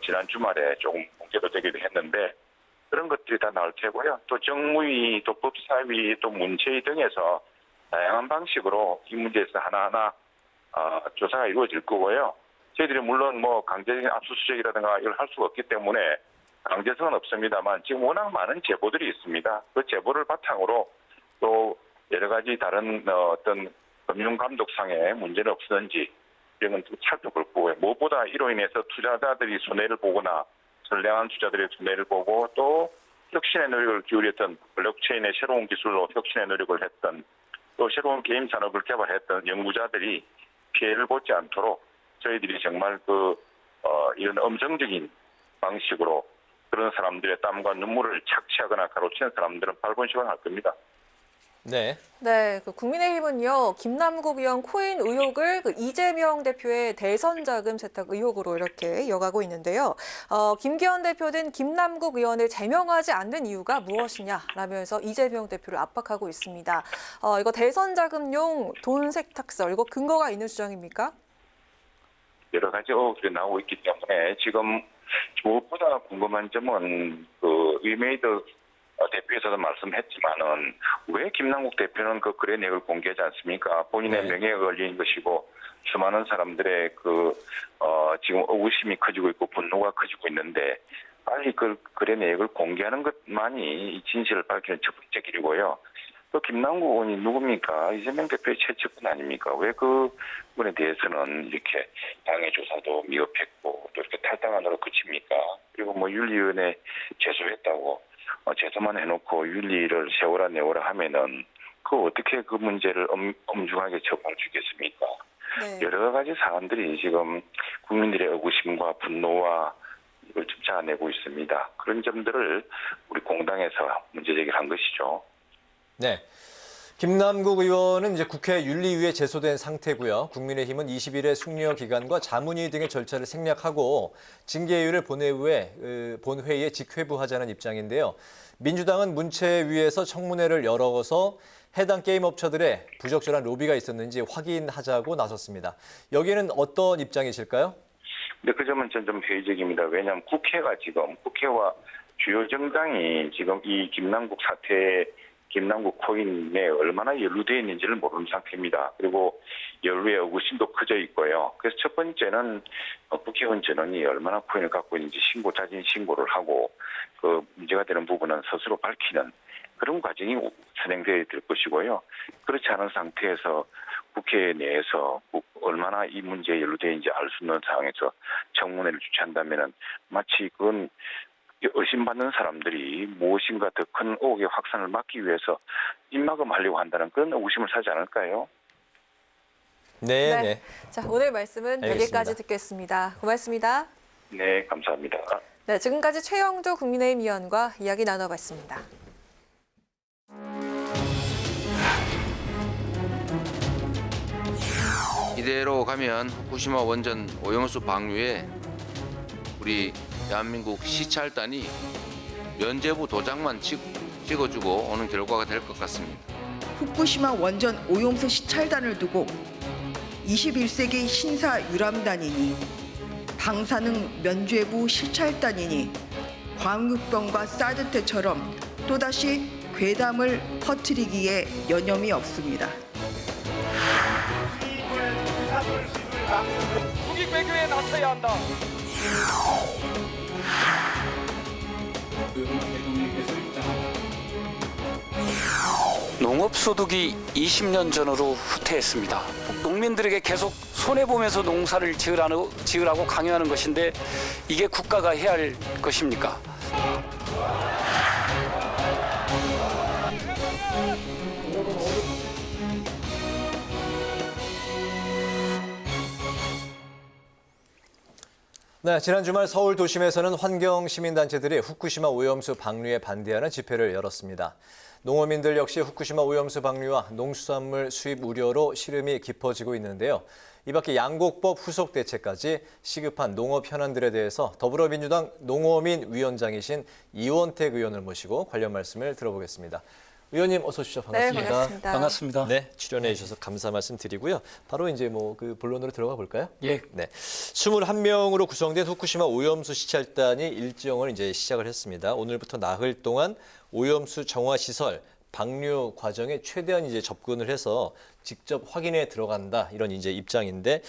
지난 주말에 조금 공개도 되기도 했는데 그런 것들이 다 나올 테고요. 또 정무위, 또 법사위, 또 문체위 등에서 다양한 방식으로 이 문제에서 하나하나 조사가 이루어질 거고요. 저희들이 물론 뭐 강제적인 압수수색이라든가 이걸 할 수가 없기 때문에 강제성은 없습니다만 지금 워낙 많은 제보들이 있습니다. 그 제보를 바탕으로 또 여러 가지 다른 어떤 금융감독상의 문제는 없었는지 이런 건 살펴볼 거고요. 무엇보다 이로 인해서 투자자들이 손해를 보거나 선량한 투자들의 손해를 보고 또 혁신의 노력을 기울였던 블록체인의 새로운 기술로 혁신의 노력을 했던 또 새로운 게임 산업을 개발했던 연구자들이 피해를 보지 않도록 저희들이 정말 이런 엄정적인 방식으로 그런 사람들의 땀과 눈물을 착취하거나 가로채는 사람들은 발본식을 할 겁니다. 네. 네, 국민의힘은요, 김남국 의원 코인 의혹을 이재명 대표의 대선 자금 세탁 의혹으로 이렇게 이어가고 있는데요. 김기현 대표는 김남국 의원을 제명하지 않는 이유가 무엇이냐라면서 이재명 대표를 압박하고 있습니다. 이거 대선 자금용 돈 세탁설, 이거 근거가 있는 주장입니까? 여러 가지 의혹들이 나오고 있기 때문에 지금 무엇보다 궁금한 점은 위메이드 대표에서도 말씀했지만은 왜 김남국 대표는 그 거래 내역을 공개하지 않습니까? 본인의 명예가 걸린 것이고 수많은 사람들의 지금 의구심이 커지고 있고 분노가 커지고 있는데 빨리 그 거래 내역을 공개하는 것만이 이 진실을 밝히는 첫 번째 길이고요. 또 김남국 의원이 누굽니까? 이재명 대표의 최측근 아닙니까? 왜 그 분에 대해서는 이렇게 당의 조사도 미흡했고 또 이렇게 탈당한으로 그칩니까? 그리고 윤리위원회 제소했다고 제소만 해놓고 윤리를 세워라 내워라 하면은 어떻게 그 문제를 엄중하게 처벌할 수 있겠습니까? 네. 여러 가지 사안들이 지금 국민들의 의구심과 분노와 이걸 좀 자아내고 있습니다. 그런 점들을 우리 공당에서 문제 제기를 한 것이죠. 네. 김남국 의원은 이제 국회 윤리위에 제소된 상태고요. 국민의힘은 20일에 숙려 기간과 자문위 등의 절차를 생략하고 징계유예를 본회의에 직회부하자는 입장인데요. 민주당은 문체위에서 청문회를 열어서 해당 게임 업체들의 부적절한 로비가 있었는지 확인하자고 나섰습니다. 여기에는 어떤 입장이실까요? 네, 그 점은 좀 회의적입니다. 왜냐하면 국회와 주요 정당이 지금 이 김남국 코인에 얼마나 연루되어 있는지를 모르는 상태입니다. 그리고 연루의 의구심도 커져 있고요. 그래서 첫 번째는 국회의원 전원이 얼마나 코인을 갖고 있는지 자진 신고를 하고 문제가 되는 부분은 스스로 밝히는 그런 과정이 진행되어야 될 것이고요. 그렇지 않은 상태에서 국회 내에서 얼마나 이 문제에 연루되어 있는지 알 수 없는 상황에서 청문회를 주최한다면 마치 그건 의심받는 사람들이 무엇인가 더 큰 의혹의 확산을 막기 위해서 입막음하려고 한다는 그런 의구심을 사지 않을까요? 네. 자, 오늘 말씀은 알겠습니다. 여기까지 듣겠습니다. 고맙습니다. 네, 감사합니다. 네, 지금까지 최영두 국민의힘 의원과 이야기 나눠봤습니다. 이대로 가면 후쿠시마 원전 오염수 방류에 우리 대한민국 시찰단이 면죄부 도장만 찍어주고 오는 결과가 될 것 같습니다. 후쿠시마 원전 오염수 시찰단을 두고 21세기 신사 유람단이니 방사능 면죄부 시찰단이니 광우병과 사드 때처럼 또다시 괴담을 퍼뜨리기에 여념이 없습니다. 국익 외교에 나서야 한다. 농업소득이 20년 전으로 후퇴했습니다. 농민들에게 계속 손해보면서 농사를 지으라고 강요하는 것인데 이게 국가가 해야 할 것입니까? 네, 지난 주말 서울 도심에서는 환경시민단체들이 후쿠시마 오염수 방류에 반대하는 집회를 열었습니다. 농어민들 역시 후쿠시마 오염수 방류와 농수산물 수입 우려로 시름이 깊어지고 있는데요. 이 밖에 양곡법 후속 대책까지 시급한 농업 현안들에 대해서 더불어민주당 농어민 위원장이신 이원택 의원을 모시고 관련 말씀을 들어보겠습니다. 의원님 어서 오십시오. 반갑습니다. 네, 반갑습니다. 반갑습니다. 네, 출연해 주셔서 감사 말씀 드리고요. 바로 이제 본론으로 들어가 볼까요? 예. 네. 21명으로 구성된 후쿠시마 오염수 시찰단이 일정을 이제 시작을 했습니다. 오늘부터 나흘 동안 오염수 정화 시설 방류 과정에 최대한 이제 접근을 해서 직접 확인에 들어간다 이런 이제 입장인데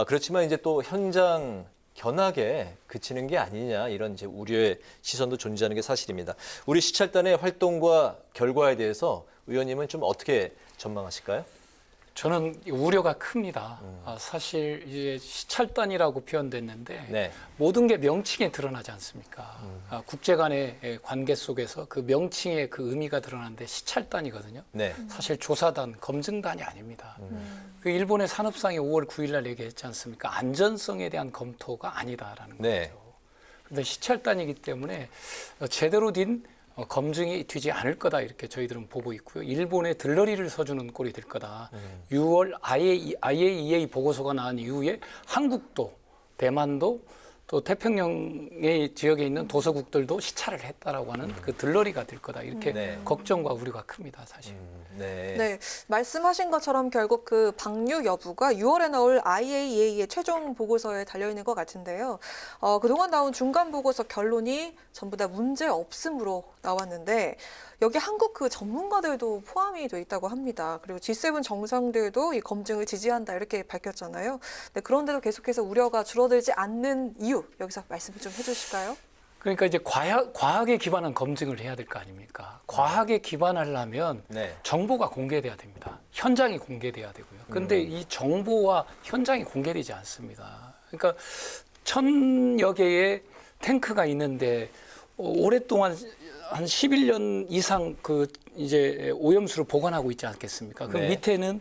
그렇지만 이제 또 현장 견학에 그치는 게 아니냐 이런 이제 우려의 시선도 존재하는 게 사실입니다. 우리 시찰단의 활동과 결과에 대해서 의원님은 좀 어떻게 전망하실까요? 저는 우려가 큽니다. 사실 이제 시찰단이라고 표현됐는데 네. 모든 게 명칭에 드러나지 않습니까? 국제 간의 관계 속에서 그 명칭의 그 의미가 드러나는데 시찰단이거든요. 네. 사실 조사단, 검증단이 아닙니다. 그 일본의 산업상이 5월 9일 날 얘기했지 않습니까? 안전성에 대한 검토가 아니다라는 네. 거죠. 그런데 시찰단이기 때문에 제대로 된 검증이 되지 않을 거다 이렇게 저희들은 보고 있고요. 일본에 들러리를 서주는 꼴이 될 거다. 6월 IAEA 보고서가 나온 이후에 한국도 대만도 또 태평양의 지역에 있는 도서국들도 시찰을 했다라고 하는 그 들러리가 될 거다 이렇게 네. 걱정과 우려가 큽니다 사실. 네, 말씀하신 것처럼 결국 그 방류 여부가 6월에 나올 IAEA의 최종 보고서에 달려 있는 것 같은데요. 그동안 나온 중간 보고서 결론이 전부 다 문제 없음으로 나왔는데 여기 한국 그 전문가들도 포함이 돼 있다고 합니다. 그리고 G7 정상들도 이 검증을 지지한다 이렇게 밝혔잖아요. 네, 그런데도 계속해서 우려가 줄어들지 않는 이유 여기서 말씀 좀 해주실까요? 그러니까 이제 과학에 기반한 검증을 해야 될 거 아닙니까? 과학에 기반하려면 네. 정보가 공개돼야 됩니다. 현장이 공개돼야 되고요. 그런데 이 정보와 현장이 공개되지 않습니다. 그러니까 1000여 개의 탱크가 있는데 오랫동안 한 11년 이상 그 이제 오염수를 보관하고 있지 않겠습니까? 그 네. 밑에는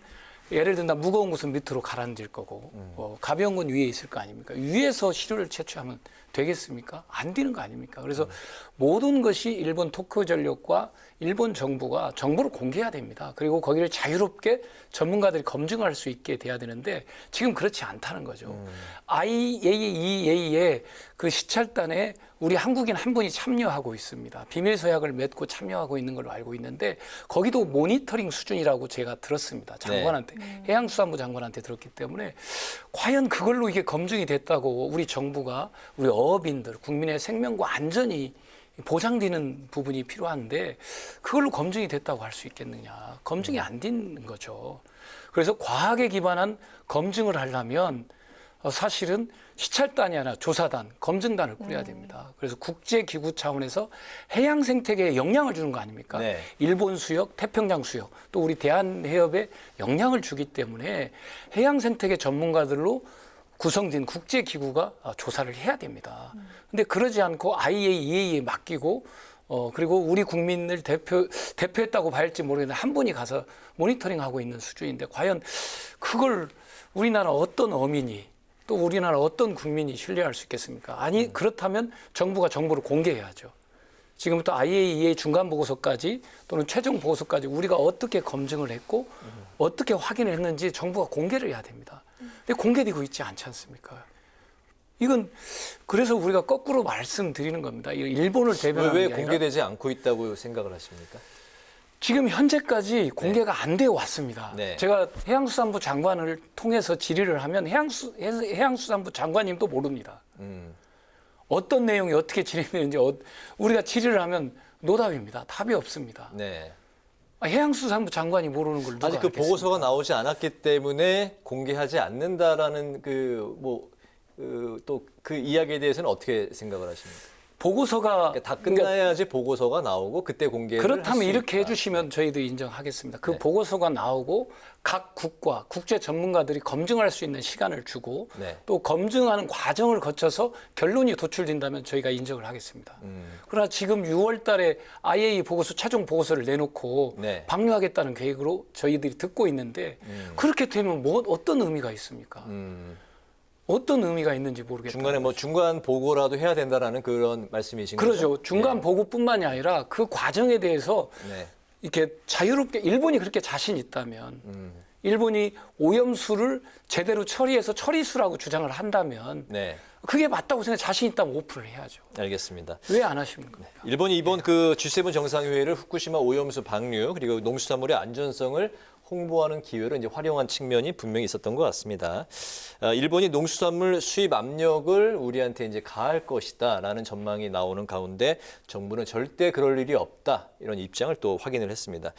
예를 들면 무거운 것은 밑으로 가라앉을 거고 가벼운 건 위에 있을 거 아닙니까? 위에서 시료를 채취하면 되겠습니까? 안 되는 거 아닙니까? 그래서 모든 것이 일본 도쿄전력과 일본 정부가 정보를 공개해야 됩니다. 그리고 거기를 자유롭게 전문가들이 검증할 수 있게 돼야 되는데 지금 그렇지 않다는 거죠. IAEA의 그 시찰단에 우리 한국인 한 분이 참여하고 있습니다. 비밀 서약을 맺고 참여하고 있는 걸로 알고 있는데 거기도 모니터링 수준이라고 제가 들었습니다. 장관한테 해양수산부 장관한테 들었기 때문에 과연 그걸로 이게 검증이 됐다고 우리 정부가 우리 어업인들 국민의 생명과 안전이 보장되는 부분이 필요한데 그걸로 검증이 됐다고 할 수 있겠느냐. 검증이 안 되는 거죠. 그래서 과학에 기반한 검증을 하려면 사실은 시찰단이 아니라 조사단, 검증단을 꾸려야 됩니다. 그래서 국제기구 차원에서 해양 생태계에 영향을 주는 거 아닙니까? 네. 일본 수역, 태평양 수역, 또 우리 대한해협에 영향을 주기 때문에 해양 생태계 전문가들로 구성된 국제기구가 조사를 해야 됩니다. 근데 그러지 않고 IAEA에 맡기고 그리고 우리 국민을 대표했다고 봐야할지 모르겠는데 한 분이 가서 모니터링하고 있는 수준인데 과연 그걸 우리나라 어떤 어민이 또 우리나라 어떤 국민이 신뢰할 수 있겠습니까? 아니 그렇다면 정부가 정보를 공개해야죠. 지금부터 IAEA 중간 보고서까지 또는 최종 보고서까지 우리가 어떻게 검증을 했고 어떻게 확인을 했는지 정부가 공개를 해야 됩니다. 근데 공개되고 있지 않지 않습니까? 이건 그래서 우리가 거꾸로 말씀드리는 겁니다. 일본을 대변하는 왜 게 아니라 공개되지 않고 있다고 생각을 하십니까? 지금 현재까지 공개가 안 되어 왔습니다. 네. 제가 해양수산부 장관을 통해서 질의를 하면 해양수산부 장관님도 모릅니다. 어떤 내용이 어떻게 진행되는지 우리가 질의를 하면 노답입니다. 답이 없습니다. 네. 해양수산부 장관이 모르는 걸 누가 아직 그 알겠습니까? 보고서가 나오지 않았기 때문에 공개하지 않는다라는 또 그 이야기에 대해서는 어떻게 생각을 하십니까? 보고서가 다 끝나야지 보고서가 나오고 그때 공개를 그렇다면 할 수 이렇게 있다. 해주시면 저희도 인정하겠습니다. 그 네. 보고서가 나오고 각 국과 국제 전문가들이 검증할 수 있는 시간을 주고 네. 또 검증하는 과정을 거쳐서 결론이 도출된다면 저희가 인정을 하겠습니다. 그러나 지금 6월 달에 IAEA 보고서 최종 보고서를 내놓고 네. 방류하겠다는 계획으로 저희들이 듣고 있는데 그렇게 되면 어떤 의미가 있습니까? 어떤 의미가 있는지 모르겠다. 중간에 중간 보고라도 해야 된다라는 그런 말씀이신 거죠? 그렇죠. 중간 보고뿐만이 아니라 그 과정에 대해서 네. 이렇게 자유롭게 일본이 그렇게 자신 있다면 일본이 오염수를 제대로 처리해서 처리수라고 주장을 한다면 네. 그게 맞다고 생각 자신 있다면 오픈을 해야죠. 알겠습니다. 왜 안 하시는 겁니까? 일본이 이번 그 G7 정상회의를 후쿠시마 오염수 방류 그리고 농수산물의 안전성을 홍보하는 기회로 이제 활용한 측면이 분명히 있었던 것 같습니다. 일본이 농수산물 수입 압력을 우리한테 이제 가할 것이다라는 전망이 나오는 가운데 정부는 절대 그럴 일이 없다 이런 입장을 또 확인을 했습니다.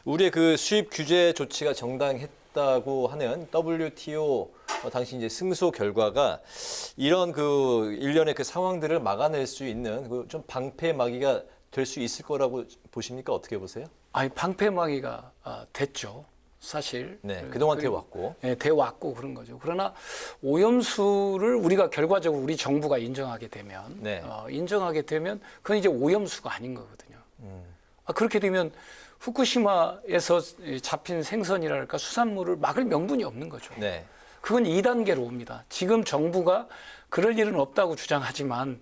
우리의 그 수입 규제 조치가 정당했다고 하는 WTO 당시 이제 승소 결과가 이런 그 일련의 그 상황들을 막아낼 수 있는 그 좀 방패막이가 될 수 있을 거라고 보십니까? 어떻게 보세요? 아니 방패막이가 됐죠. 사실. 네, 그동안 돼왔고. 네, 돼왔고 그런 거죠. 그러나 오염수를 우리가 결과적으로 우리 정부가 인정하게 되면, 네. 인정하게 되면 그건 이제 오염수가 아닌 거거든요. 그렇게 되면 후쿠시마에서 잡힌 생선이랄까 수산물을 막을 명분이 없는 거죠. 네. 그건 2단계로 옵니다. 지금 정부가 그럴 일은 없다고 주장하지만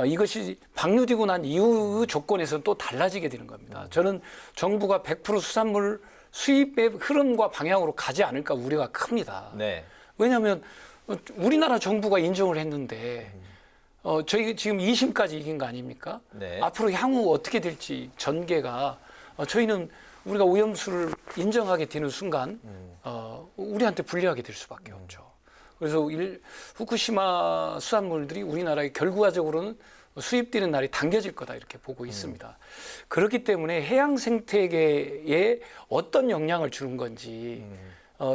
이것이 방류되고 난 이후 조건에서는 또 달라지게 되는 겁니다. 저는 정부가 100% 수산물 수입의 흐름과 방향으로 가지 않을까 우려가 큽니다. 네. 왜냐하면 우리나라 정부가 인정을 했는데 저희 지금 2심까지 이긴 거 아닙니까? 네. 앞으로 향후 어떻게 될지 전개가 저희는 우리가 오염수를 인정하게 되는 순간 우리한테 불리하게 될 수밖에 없죠. 그래서 후쿠시마 수산물들이 우리나라에 결과적으로는 수입되는 날이 당겨질 거다 이렇게 보고 있습니다. 그렇기 때문에 해양 생태계에 어떤 영향을 주는 건지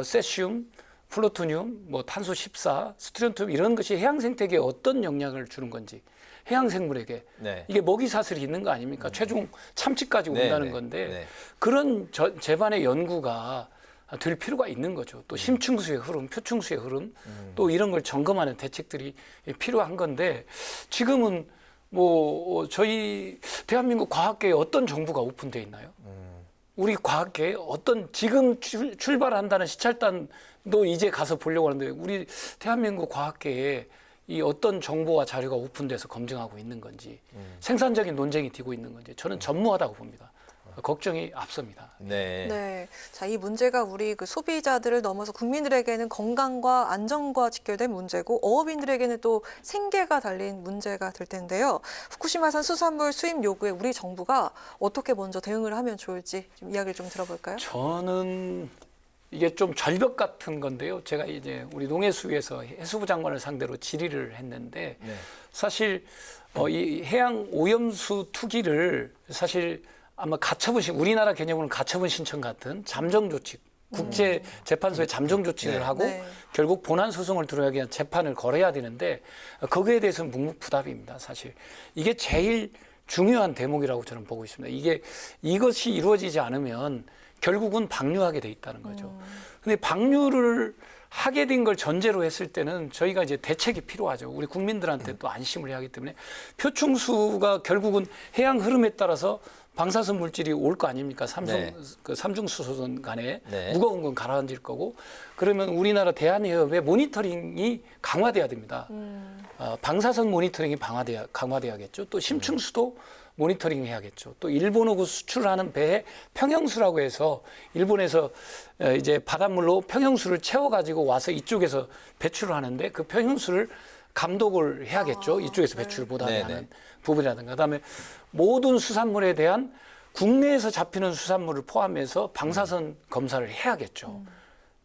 세슘, 플루토늄, 뭐 탄소 14, 스트론튬 이런 것이 해양 생태계에 어떤 영향을 주는 건지 해양 생물에게 네. 이게 먹이 사슬이 있는 거 아닙니까? 최종 참치까지 온다는 네, 건데 네. 그런 재반의 연구가 될 필요가 있는 거죠. 또 심층수의 흐름, 표층수의 흐름, 또 이런 걸 점검하는 대책들이 필요한 건데 지금은 뭐 저희 대한민국 과학계에 어떤 정부가 오픈돼 있나요? 우리 과학계에 어떤 지금 출발한다는 시찰단도 이제 가서 보려고 하는데 우리 대한민국 과학계에 이 어떤 정보와 자료가 오픈돼서 검증하고 있는 건지 생산적인 논쟁이 되고 있는 건지 저는 전무하다고 봅니다. 걱정이 앞섭니다. 네. 네. 자, 이 문제가 우리 그 소비자들을 넘어서 국민들에게는 건강과 안전과 직결된 문제고 어업인들에게는 또 생계가 달린 문제가 될 텐데요. 후쿠시마산 수산물 수입 요구에 우리 정부가 어떻게 먼저 대응을 하면 좋을지 좀 이야기를 좀 들어볼까요? 저는 이게 좀 절벽 같은 건데요. 제가 이제 우리 농해수위에서 해수부 장관을 상대로 질의를 했는데 네. 사실 이 해양 오염수 투기를 사실 아마 가처분 우리나라 개념으로는 가처분 신청 같은 잠정 조치 국제 재판소에 잠정 조치를 하고 결국 본안 소송을 들어야 위한 재판을 걸어야 되는데 거기에 대해서는 묵묵부답입니다. 사실 이게 제일 중요한 대목이라고 저는 보고 있습니다. 이것이 이루어지지 않으면 결국은 방류하게 돼 있다는 거죠. 근데 방류를 하게 된 걸 전제로 했을 때는 저희가 이제 대책이 필요하죠. 우리 국민들한테 또 안심을 해야 하기 때문에 표충수가 결국은 해양 흐름에 따라서 방사선 물질이 올 거 아닙니까? 그 삼중수소선 간에 무거운 건 가라앉을 거고 그러면 우리나라 대한해협의 모니터링이 강화돼야 됩니다. 방사선 모니터링이 강화돼야겠죠. 또 심층수도 모니터링 해야겠죠. 또 일본하고 수출하는 배에 평형수라고 해서 일본에서 이제 바닷물로 평형수를 채워가지고 와서 이쪽에서 배출을 하는데 그 평형수를 감독을 해야겠죠. 이쪽에서 배출을 못하게 하는 부분이라든가. 그다음에 모든 수산물에 대한 국내에서 잡히는 수산물을 포함해서 방사선 검사를 해야겠죠.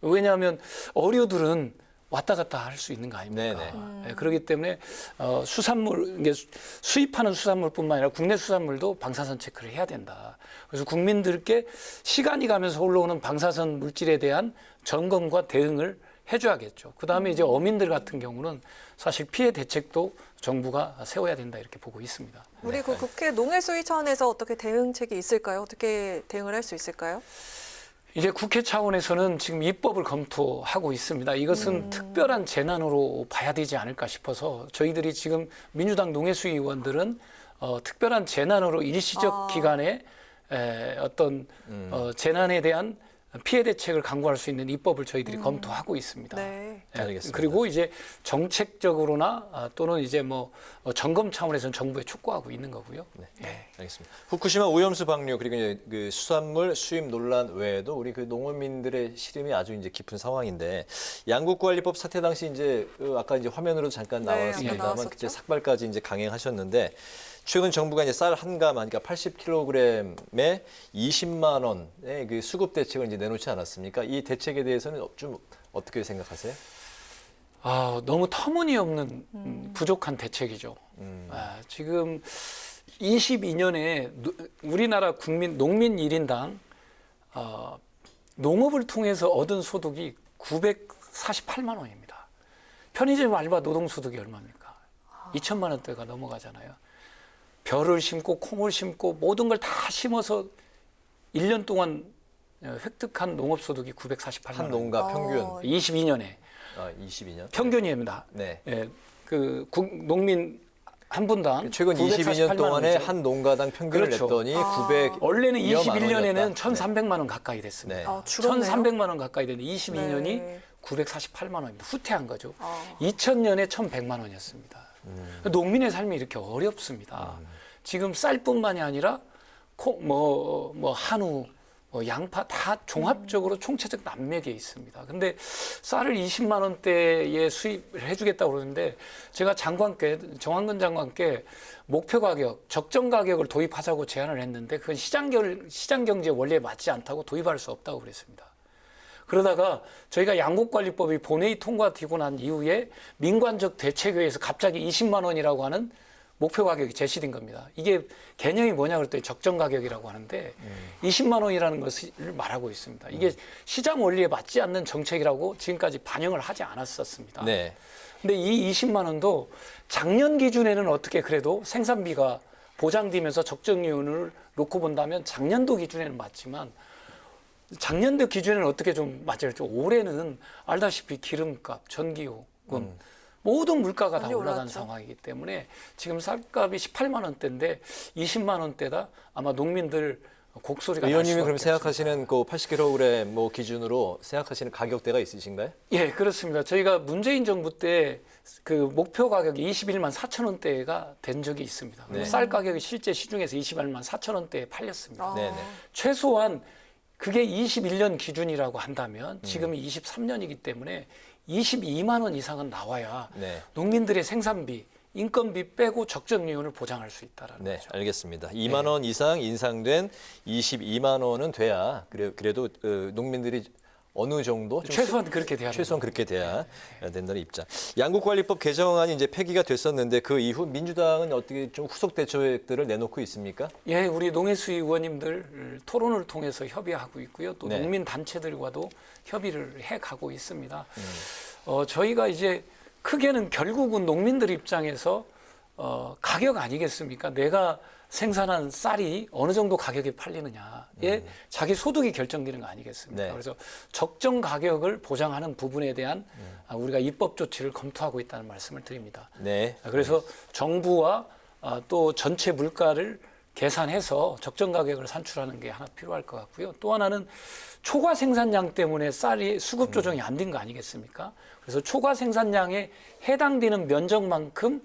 왜냐하면 어류들은 왔다 갔다 할 수 있는 거 아닙니까? 네, 그렇기 때문에 수산물, 이게 수입하는 수산물뿐만 아니라 국내 수산물도 방사선 체크를 해야 된다. 그래서 국민들께 시간이 가면서 올라오는 방사선 물질에 대한 점검과 대응을 해줘야겠죠. 그다음에 이제 어민들 같은 경우는 사실 피해 대책도 정부가 세워야 된다 이렇게 보고 있습니다. 우리 그 국회 농해수위 차원에서 어떻게 대응책이 있을까요? 어떻게 대응을 할 수 있을까요? 이제 국회 차원에서는 지금 입법을 검토하고 있습니다. 이것은 특별한 재난으로 봐야 되지 않을까 싶어서 저희들이 지금 민주당 농해수위 의원들은 특별한 재난으로 일시적 기간에 어떤 재난에 대한 피해 대책을 강구할 수 있는 입법을 저희들이 검토하고 있습니다. 네. 알겠습니다. 그리고 이제 정책적으로나 또는 이제 뭐 점검 차원에서는 정부에 촉구하고 있는 거고요. 네. 알겠습니다. 후쿠시마 오염수 방류 그리고 이제 그 수산물 수입 논란 외에도 우리 그 농어민들의 시름이 아주 이제 깊은 상황인데 양국관리법 사태 당시 이제 아까 이제 화면으로 잠깐 나왔습니다만 그때 삭발까지 이제 강행하셨는데 최근 정부가 이제 쌀 한 가만, 그러니까 80kg에 20만 원의 그 수급 대책을 이제 내놓지 않았습니까? 이 대책에 대해서는 좀 어떻게 생각하세요? 너무 터무니없는 부족한 대책이죠. 지금 22년에 우리나라 농민 1인당 농업을 통해서 얻은 소득이 948만 원입니다. 편의점 알바 노동소득이 얼마입니까? 2천만 원대가 넘어가잖아요. 벼를 심고 콩을 심고 모든 걸 다 심어서 1년 동안 획득한 농업소득이 948만 원. 한 농가 평균. 22년에. 22년. 평균입니다. 네. 예, 농민 한 분당 최근 22년 동안에 원이죠. 한 농가당 평균을 그렇죠. 냈더니 900. 원래는 21년에는 원이었다. 1,300만 원 가까이 됐습니다. 1,300만 원 가까이 됐는데 22년이 948만 원입니다. 후퇴한 거죠. 2000년에 1,100만 원이었습니다. 농민의 삶이 이렇게 어렵습니다. 지금 쌀뿐만이 아니라 한우, 양파 다 종합적으로 총체적 난맥에 있습니다. 근데 쌀을 20만 원대에 수입을 해주겠다고 그러는데 제가 정한근 장관께 목표 가격, 적정 가격을 도입하자고 제안을 했는데 그건 시장 경제 원리에 맞지 않다고 도입할 수 없다고 그랬습니다. 그러다가 저희가 양곡관리법이 본회의 통과되고 난 이후에 민관적 대책회의에서 갑자기 20만 원이라고 하는 목표 가격이 제시된 겁니다. 이게 개념이 뭐냐 그랬더니 적정 가격이라고 하는데 20만 원이라는 것을 말하고 있습니다. 이게 시장 원리에 맞지 않는 정책이라고 지금까지 반영을 하지 않았었습니다. 네. 근데 이 20만 원도 작년 기준에는 어떻게 그래도 생산비가 보장되면서 적정이윤을 놓고 본다면 작년도 기준에는 맞지만 작년도 기준에는 어떻게 좀 맞아요? 올해는 알다시피 기름값, 전기요금 모든 물가가 다 올라간 상황이기 때문에 지금 쌀값이 18만 원대인데 20만 원대다 아마 농민들 곡소리가 의원님이 그럼 생각하시는 그 80kg 뭐 기준으로 생각하시는 가격대가 있으신가요? 예, 그렇습니다. 저희가 문재인 정부 때 그 목표 가격이 21만 4천 원대가 된 적이 있습니다. 네. 쌀 가격이 실제 시중에서 21만 4천 원대에 팔렸습니다. 네네. 최소한 그게 21년 기준이라고 한다면 지금이 23년이기 때문에 22만 원 이상은 나와야 네. 농민들의 생산비, 인건비 빼고 적정이윤을 보장할 수 있다라는 네, 거죠. 알겠습니다. 2만 원 이상 인상된 22만 원은 돼야 그래도 농민들이 어느 정도 좀 최소한 그렇게 돼야 최소한 그렇게 돼야 된다는 입장. 양곡관리법 개정안이 이제 폐기가 됐었는데 그 이후 민주당은 어떻게 좀 후속 대책들을 내놓고 있습니까? 예, 우리 농해수위 의원님들 토론을 통해서 협의하고 있고요. 또 네. 농민 단체들과도 협의를 해가고 있습니다. 저희가 이제 크게는 결국은 농민들 입장에서 가격 아니겠습니까? 내가 생산한 쌀이 어느 정도 가격에 팔리느냐에 자기 소득이 결정되는 거 아니겠습니까? 네. 그래서 적정 가격을 보장하는 부분에 대한 우리가 입법 조치를 검토하고 있다는 말씀을 드립니다. 네. 그래서 정부와 또 전체 물가를 계산해서 적정 가격을 산출하는 게 하나 필요할 것 같고요. 또 하나는 초과 생산량 때문에 쌀이 수급 조정이 안 된 거 아니겠습니까? 그래서 초과 생산량에 해당되는 면적만큼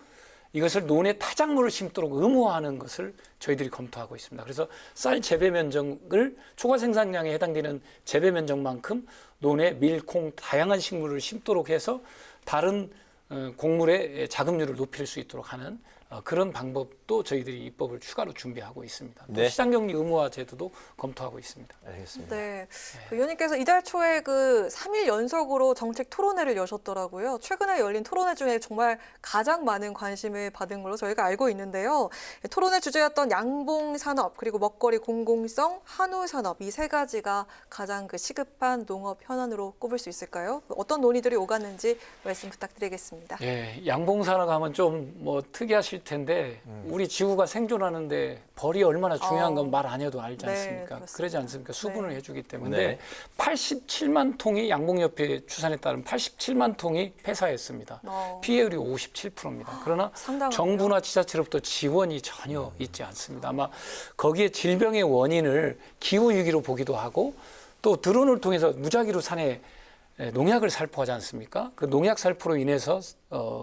이것을 논에 타작물을 심도록 의무화하는 것을 저희들이 검토하고 있습니다. 그래서 쌀 재배 면적을 초과 생산량에 해당되는 재배 면적만큼 논에 밀, 콩, 다양한 식물을 심도록 해서 다른 곡물의 자급률을 높일 수 있도록 하는 그런 방법도 저희들이 입법을 추가로 준비하고 있습니다. 또 네. 시장격리 의무화 제도도 검토하고 있습니다. 알겠습니다. 네. 의원님께서 이달 초에 그 3일 연속으로 정책 토론회를 여셨더라고요. 최근에 열린 토론회 중에 정말 가장 많은 관심을 받은 걸로 저희가 알고 있는데요. 토론회 주제였던 양봉 산업 그리고 먹거리 공공성, 한우 산업 이 세 가지가 가장 그 시급한 농업 현안으로 꼽을 수 있을까요? 어떤 논의들이 오갔는지 말씀 부탁드리겠습니다. 예, 양봉 산업 하면 좀 뭐 특이하실 텐데 우리 지구가 생존하는데 벌이 얼마나 중요한 건 말 안 해도 알지 네, 않습니까? 그렇습니다. 그러지 않습니까? 수분을 네. 해주기 때문에 네. 87만 통이 양봉협회 추산에 따르면 87만 통이 폐사했습니다. 피해율이 57%입니다. 그러나 상당하네요. 정부나 지자체로부터 지원이 전혀 있지 않습니다. 아마 거기에 질병의 원인을 기후위기로 보기도 하고 또 드론을 통해서 무작위로 산에 농약을 살포하지 않습니까? 그 농약 살포로 인해서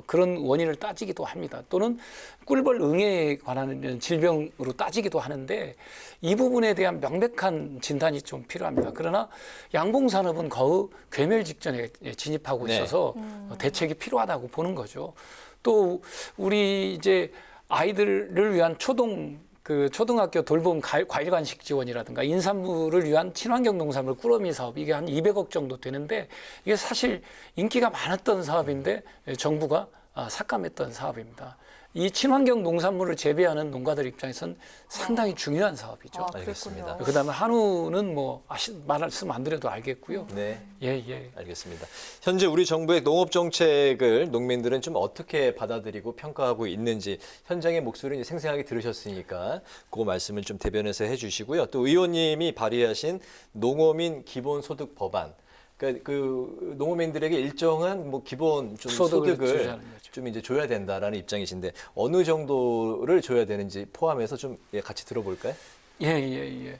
그런 원인을 따지기도 합니다. 또는 꿀벌 응애에 관한 질병으로 따지기도 하는데 이 부분에 대한 명백한 진단이 좀 필요합니다. 그러나 양봉산업은 거의 괴멸 직전에 진입하고 네. 있어서 대책이 필요하다고 보는 거죠. 또 우리 이제 아이들을 위한 초등학교 돌봄 과일 간식 지원이라든가 인산물을 위한 친환경 농산물 꾸러미 사업, 이게 한 200억 정도 되는데, 이게 사실 인기가 많았던 사업인데 정부가 삭감했던 사업입니다. 이 친환경 농산물을 재배하는 농가들 입장에서는 상당히 중요한 사업이죠. 알겠습니다. 그다음에 한우는 뭐 말씀 안 드려도 알겠고요. 네. 예. 알겠습니다. 현재 우리 정부의 농업 정책을 농민들은 좀 어떻게 받아들이고 평가하고 있는지 현장의 목소리를 생생하게 들으셨으니까 그 말씀을 좀 대변해서 해주시고요. 또 의원님이 발의하신 농어민 기본소득 법안. 그러니까 그 농어민들에게 일정한 뭐 기본 좀 소득을 좀 이제 줘야 된다라는 입장이신데 어느 정도를 줘야 되는지 포함해서 좀 같이 들어볼까요? 예.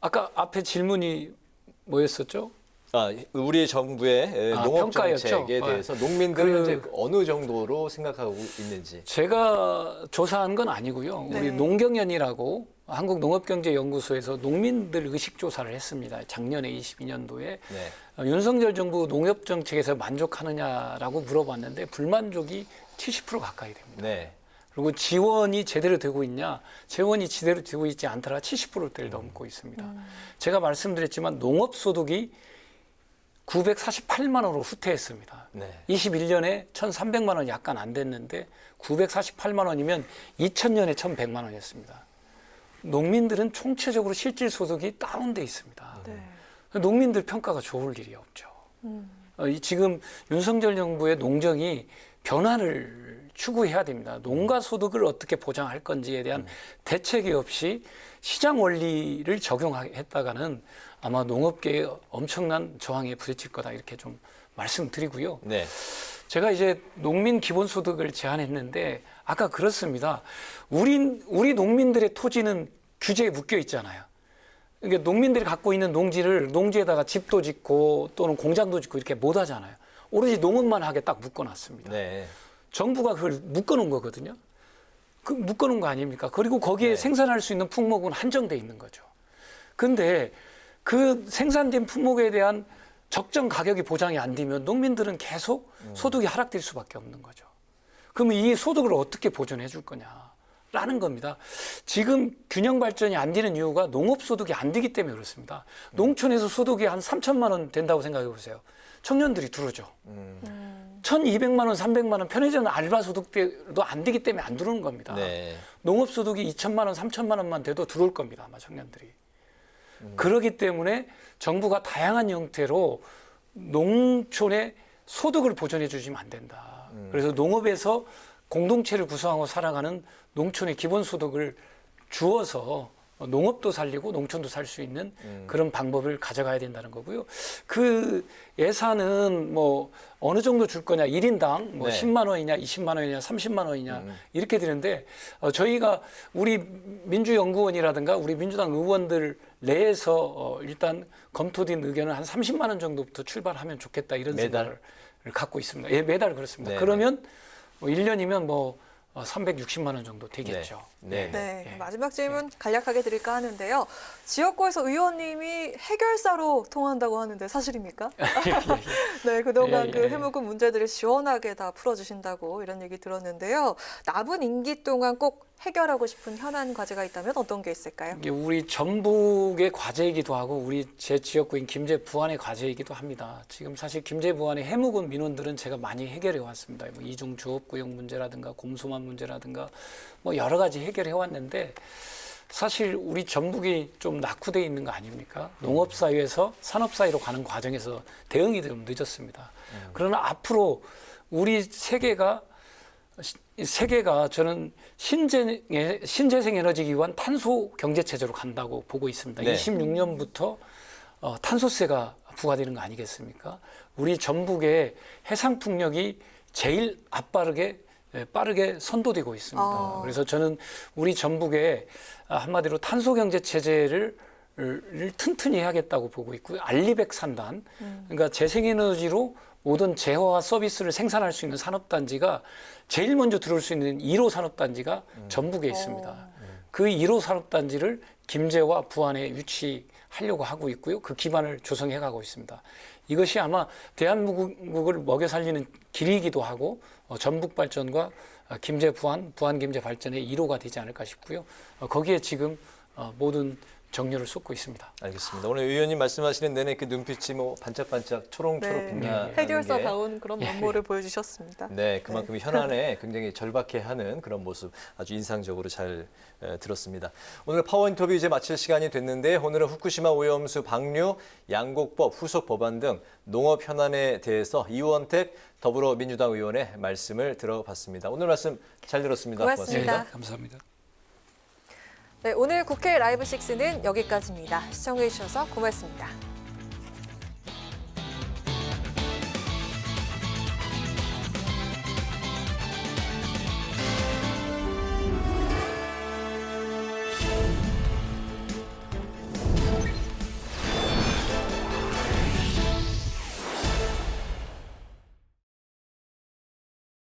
아까 앞에 질문이 뭐였었죠? 우리 정부의 농업 정책에 대해서 농민들은 현재 어느 정도로 생각하고 있는지. 제가 조사한 건 아니고요. 우리 농경연이라고 한국농업경제연구소에서 농민들 의식조사를 했습니다. 작년에 22년도에. 윤석열 정부 농업 정책에서 만족하느냐라고 물어봤는데 불만족이 70% 가까이 됩니다. 그리고 지원이 제대로 되고 있냐? 지원이 제대로 되고 있지 않더라 70%대를 넘고 있습니다. 제가 말씀드렸지만 농업소득이 948만 원으로 후퇴했습니다. 21년에 1,300만 원 약간 안 됐는데 948만 원이면 2000년에 1,100만 원이었습니다. 농민들은 총체적으로 실질 소득이 다운돼 있습니다. 농민들 평가가 좋을 일이 없죠. 지금 윤석열 정부의 농정이 변화를 추구해야 됩니다. 농가 소득을 어떻게 보장할 건지에 대한 대책이 없이 시장 원리를 적용했다가는 아마 농업계에 엄청난 저항에 부딪힐 거다, 이렇게 좀 말씀드리고요. 제가 이제 농민 기본소득을 제안했는데 아까 그렇습니다. 우리 농민들의 토지는 규제에 묶여 있잖아요. 그러니까 농민들이 갖고 있는 농지를 농지에다가 집도 짓고 또는 공장도 짓고 이렇게 못 하잖아요. 오로지 농업만 하게 딱 묶어놨습니다. 정부가 그걸 묶어놓은 거거든요. 묶어놓은 거 아닙니까? 그리고 거기에 생산할 수 있는 품목은 한정돼 있는 거죠. 근데 그 생산된 품목에 대한 적정 가격이 보장이 안 되면 농민들은 계속 소득이 하락될 수밖에 없는 거죠. 그러면 이 소득을 어떻게 보존해 줄 거냐라는 겁니다. 지금 균형 발전이 안 되는 이유가 농업 소득이 안 되기 때문에 그렇습니다. 농촌에서 소득이 한 3천만 원 된다고 생각해 보세요. 청년들이 들어오죠. 1,200만 원, 300만 원 편의점 알바 소득도 안 되기 때문에 안 들어오는 겁니다. 농업 소득이 2천만 원, 3천만 원만 돼도 들어올 겁니다. 아마 청년들이. 그렇기 때문에 정부가 다양한 형태로 농촌의 소득을 보존해 주시면 안 된다. 그래서 농업에서 공동체를 구성하고 살아가는 농촌의 기본소득을 주어서 농업도 살리고 농촌도 살 수 있는 그런 방법을 가져가야 된다는 거고요. 그 예산은 뭐 어느 정도 줄 거냐, 1인당 뭐 10만 원이냐, 20만 원이냐, 30만 원이냐 이렇게 되는데 저희가 우리 민주연구원이라든가 우리 민주당 의원들 내에서 일단 검토된 의견은 한 30만 원 정도부터 출발하면 좋겠다, 이런 생각을 갖고 있습니다. 예, 매달 그렇습니다. 그러면 1년이면 뭐 360만 원 정도 되겠죠. 마지막 질문 간략하게 드릴까 하는데요. 지역구에서 의원님이 해결사로 통한다고 하는데 사실입니까? 그동안 그 해묵은 문제들을 시원하게 다 풀어주신다고 이런 얘기 들었는데요. 남은 임기 동안 꼭 해결하고 싶은 현안 과제가 있다면 어떤 게 있을까요? 이게 우리 전북의 과제이기도 하고 우리 제 지역구인 김제 부안의 과제이기도 합니다. 지금 사실 김제 부안의 해묵은 민원들은 제가 많이 해결해 왔습니다. 뭐 이중 조업구역 문제라든가 곰소만 문제라든가 뭐 여러 가지 해결해 왔는데 사실 우리 전북이 좀 낙후되어 있는 거 아닙니까? 농업사회에서 산업사회로 가는 과정에서 대응이 좀 늦었습니다. 그러나 앞으로 우리 세계가 저는 신재생 에너지 기반 탄소 경제 체제로 간다고 보고 있습니다. 26년부터 탄소세가 부과되는 거 아니겠습니까? 우리 전북의 해상 풍력이 제일 빠르게 선도되고 있습니다. 그래서 저는 우리 전북에 한마디로 탄소 경제 체제를 튼튼히 해야겠다고 보고 있고요. 알리백 산단, 그러니까 재생에너지로 모든 재화와 서비스를 생산할 수 있는 산업단지가 제일 먼저 들어올 수 있는 1호 산업단지가 전북에 있습니다. 그 1호 산업단지를 김제와 부안에 유치하려고 하고 있고요. 그 기반을 조성해 가고 있습니다. 이것이 아마 대한민국을 먹여 살리는 길이기도 하고 전북 발전과 김제 부안, 부안 김제 발전의 1호가 되지 않을까 싶고요. 거기에 지금 모든 정열을 쏟고 있습니다. 알겠습니다. 오늘 의원님 말씀하시는 내내 그 눈빛이 뭐 반짝반짝 초롱초록 빛나는 게 해결사다운 그런 면모를 보여주셨습니다. 네, 그만큼 현안에 굉장히 절박해하는 그런 모습 아주 인상적으로 잘 들었습니다. 오늘 파워 인터뷰 이제 마칠 시간이 됐는데 오늘은 후쿠시마 오염수 방류, 양곡법 후속 법안 등 농업 현안에 대해서 이원택 더불어민주당 의원의 말씀을 들어봤습니다. 오늘 말씀 잘 들었습니다. 고맙습니다. 네, 감사합니다. 네, 오늘 국회 라이브 6는 여기까지입니다. 시청해주셔서 고맙습니다.